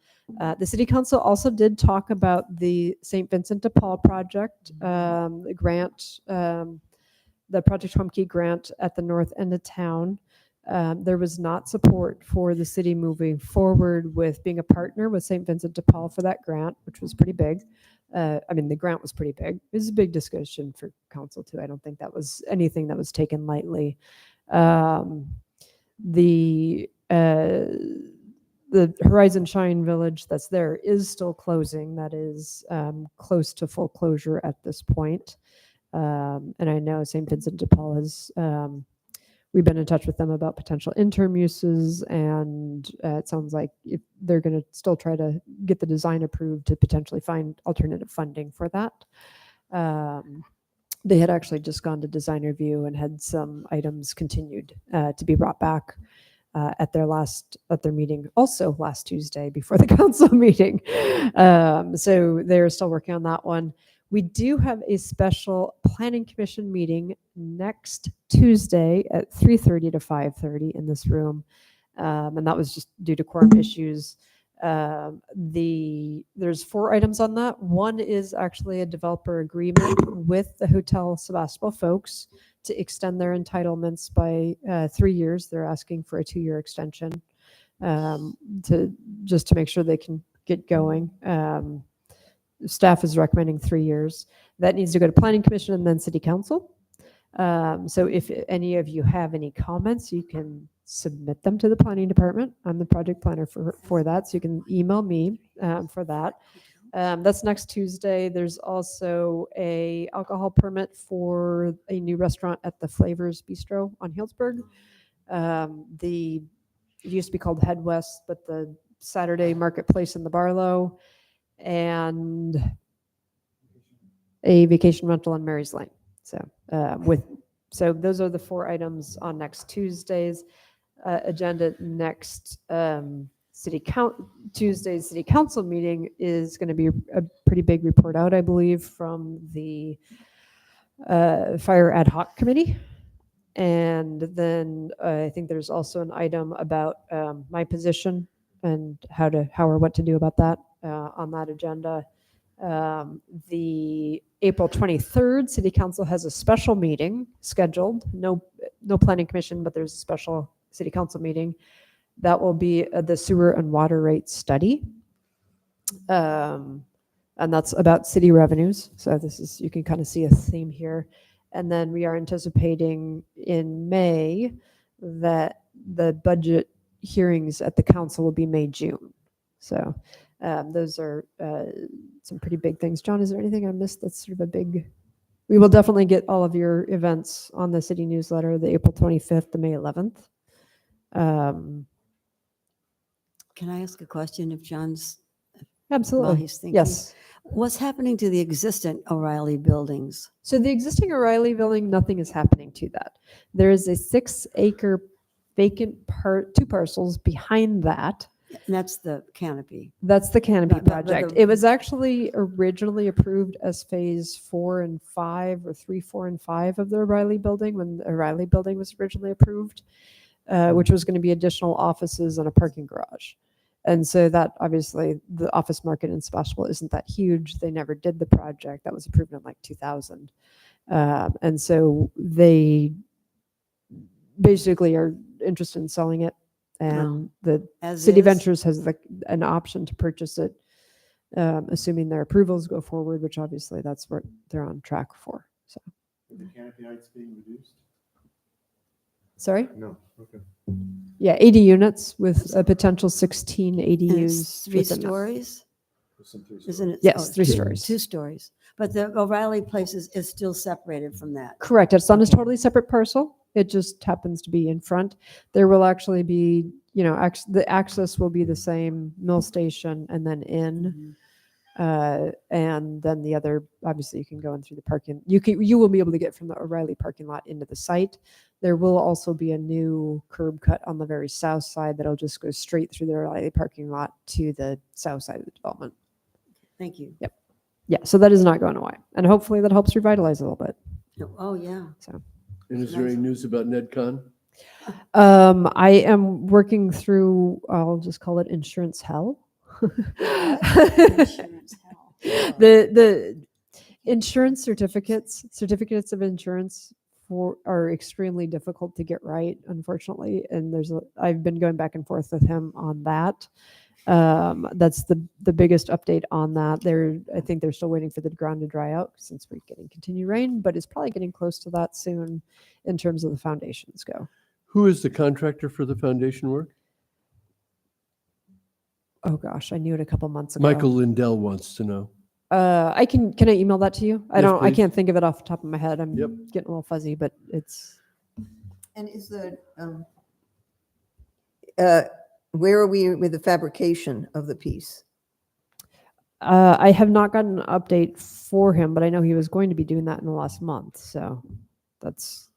The city council also did talk about the St. Vincent de Paul project, the grant, the Project Home Key grant at the north end of town. There was not support for the city moving forward with being a partner with St. Vincent de Paul for that grant, which was pretty big. The grant was pretty big. It was a big discussion for council too. I don't think that was anything that was taken lightly. The Horizon Shine Village that's there is still closing. That is close to full closure at this point. And I know St. Vincent de Paul has we've been in touch with them about potential interim uses, and it sounds like if they're going to still try to get the design approved to potentially find alternative funding for that. They had actually just gone to design review and had some items continued to be brought back at their meeting, also last Tuesday before the council meeting. So they're still working on that one. We do have a special planning commission meeting next Tuesday at 3:30 to 5:30 in this room. And that was just due to quorum issues. There's 4 items on that. One is actually a developer agreement with the Hotel Sebastopol folks to extend their entitlements by 3 years. They're asking for a 2-year extension to make sure they can get going. Staff is recommending 3 years. That needs to go to Planning Commission and then City Council. So if any of you have any comments, you can submit them to the Planning Department. I'm the project planner for that, so you can email me for that. That's next Tuesday. There's also a alcohol permit for a new restaurant at the Flavors Bistro on Healdsburg. It used to be called Head West, but the Saturday Marketplace in the Barlow, and a vacation rental on Mary's Lane. So those are the 4 items on next Tuesday's agenda. Next Tuesday's City Council meeting is going to be a pretty big report out, I believe, from the Fire Ad Hoc Committee. And then I think there's also an item about my position and how or what to do about that on that agenda. The April 23rd, City Council has a special meeting scheduled. No Planning Commission, but there's a special City Council meeting. That will be the sewer and water rate study. And that's about city revenues. So you can kind of see a theme here. And then we are anticipating in May that the budget hearings at the council will be May, June. So those are some pretty big things. John, is there anything I missed that's sort of a big? We will definitely get all of your events on the city newsletter, the April 25th to May 11th. Can I ask a question if John's, Absolutely. while he's thinking? Yes. What's happening to the existing O'Reilly buildings? So the existing O'Reilly building, nothing is happening to that. There is a 6-acre vacant 2 parcels behind that. And that's the canopy. That's the canopy But project. It was actually originally approved as phase 4 and 5 or 3, 4, and 5 of the O'Reilly building when the O'Reilly building was originally approved, which was going to be additional offices and a parking garage. And so that obviously the office market in Sebastopol isn't that huge. They never did the project. That was approved in like 2000. And so they basically are interested in selling it. And the City Ventures has an option to purchase it, assuming their approvals go forward, which obviously that's what they're on track for. So. Are the canopy heights being reduced? Sorry? No. Okay. Yeah, 80 units with a potential 16 ADUs. 3 within that. stories? Isn't it? Yes, 3 stories. 2 stories. But the O'Reilly place is still separated from that. Correct. It's on a totally separate parcel. It just happens to be in front. There will actually be, the access will be the same, mill station and then in. And then the other, obviously you can go in through the parking. You will be able to get from the O'Reilly parking lot into the site. There will also be a new curb cut on the very south side that'll just go straight through the O'Reilly parking lot to the south side of the development. Thank you. Yep. Yeah, so that is not going away. And hopefully that helps revitalize a little bit. Oh, yeah. So. And is there any news about NetCon? I am working through, I'll just call it insurance hell. Insurance hell. The insurance certificates of insurance are extremely difficult to get right, unfortunately. And I've been going back and forth with him on that. That's the biggest update on that. I think they're still waiting for the ground to dry out since we're getting continued rain, but it's probably getting close to that soon in terms of the foundations go. Who is the contractor for the foundation work? Oh gosh, I knew it a couple months ago. Michael Lindell wants to know. Can I email that to you? I Yes, can't please. think of it off the top of my head. I'm Yep. getting a little fuzzy, but it's. And is where are we with the fabrication of the piece? I have not gotten an update for him, but I know he was going to be doing that in the last month. So that's,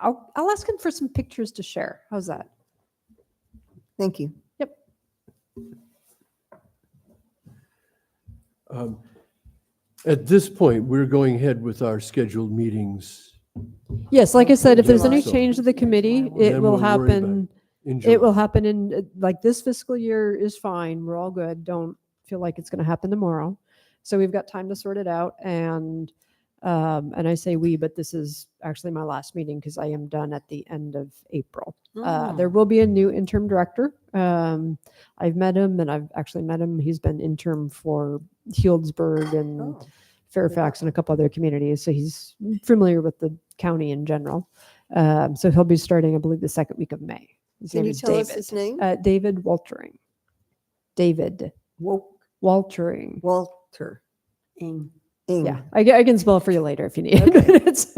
I'll ask him for some pictures to share. How's that? Thank you. Yep. At this point, we're going ahead with our scheduled meetings. Yes, like I said, if there's any So- change to the committee, it Then will we'll worry about happen. in It will July. happen in, like, this fiscal year is fine. We're all good. Don't feel like it's going to happen tomorrow. So we've got time to sort it out. And I say we, but this is actually my last meeting because I am done at the end of April. There will be a new interim director. I've met him, and I've actually met him. He's been interim for Healdsburg and Oh, Fairfax and a couple other communities. So he's familiar with the county in general. So he'll be starting, I believe, the second week of May. His Can name you is tell us David. his name? David Waltering. David Waltering. Walter. Ing. Ing. Yeah, I can spell it for you later if you need. Okay. It's-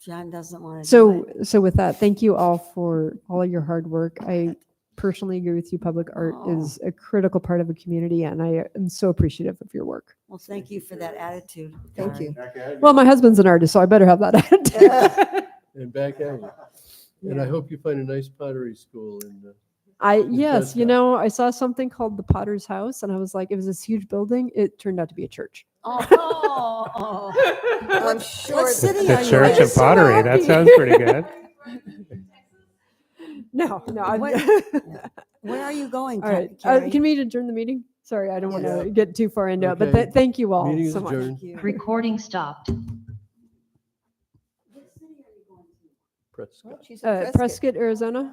John doesn't want to. so with that, thank you all for all of your hard work. I personally agree with you. Public art is a critical part of a community, and I am so appreciative of your work. Well, thank you for that attitude. Thank Kari. you. Well, my husband's an artist, so I better have that attitude. And back at you. And I hope you find a nice pottery school in Yes, you Prescott. know, I saw something called the Potter's House, and I was like, it was this huge building. It turned out to be a church. Oh. I'm sure. What city The are you Church in? of Pottery, that sounds pretty good. No. Where are you going, All right. Kari? Can we adjourn the meeting? Sorry, I don't want Yes. to get too far into it, but Okay. thank you all Meeting is so much. adjourned. Thank you. Recording stopped. Prescott. She said Prescott. Prescott, Arizona.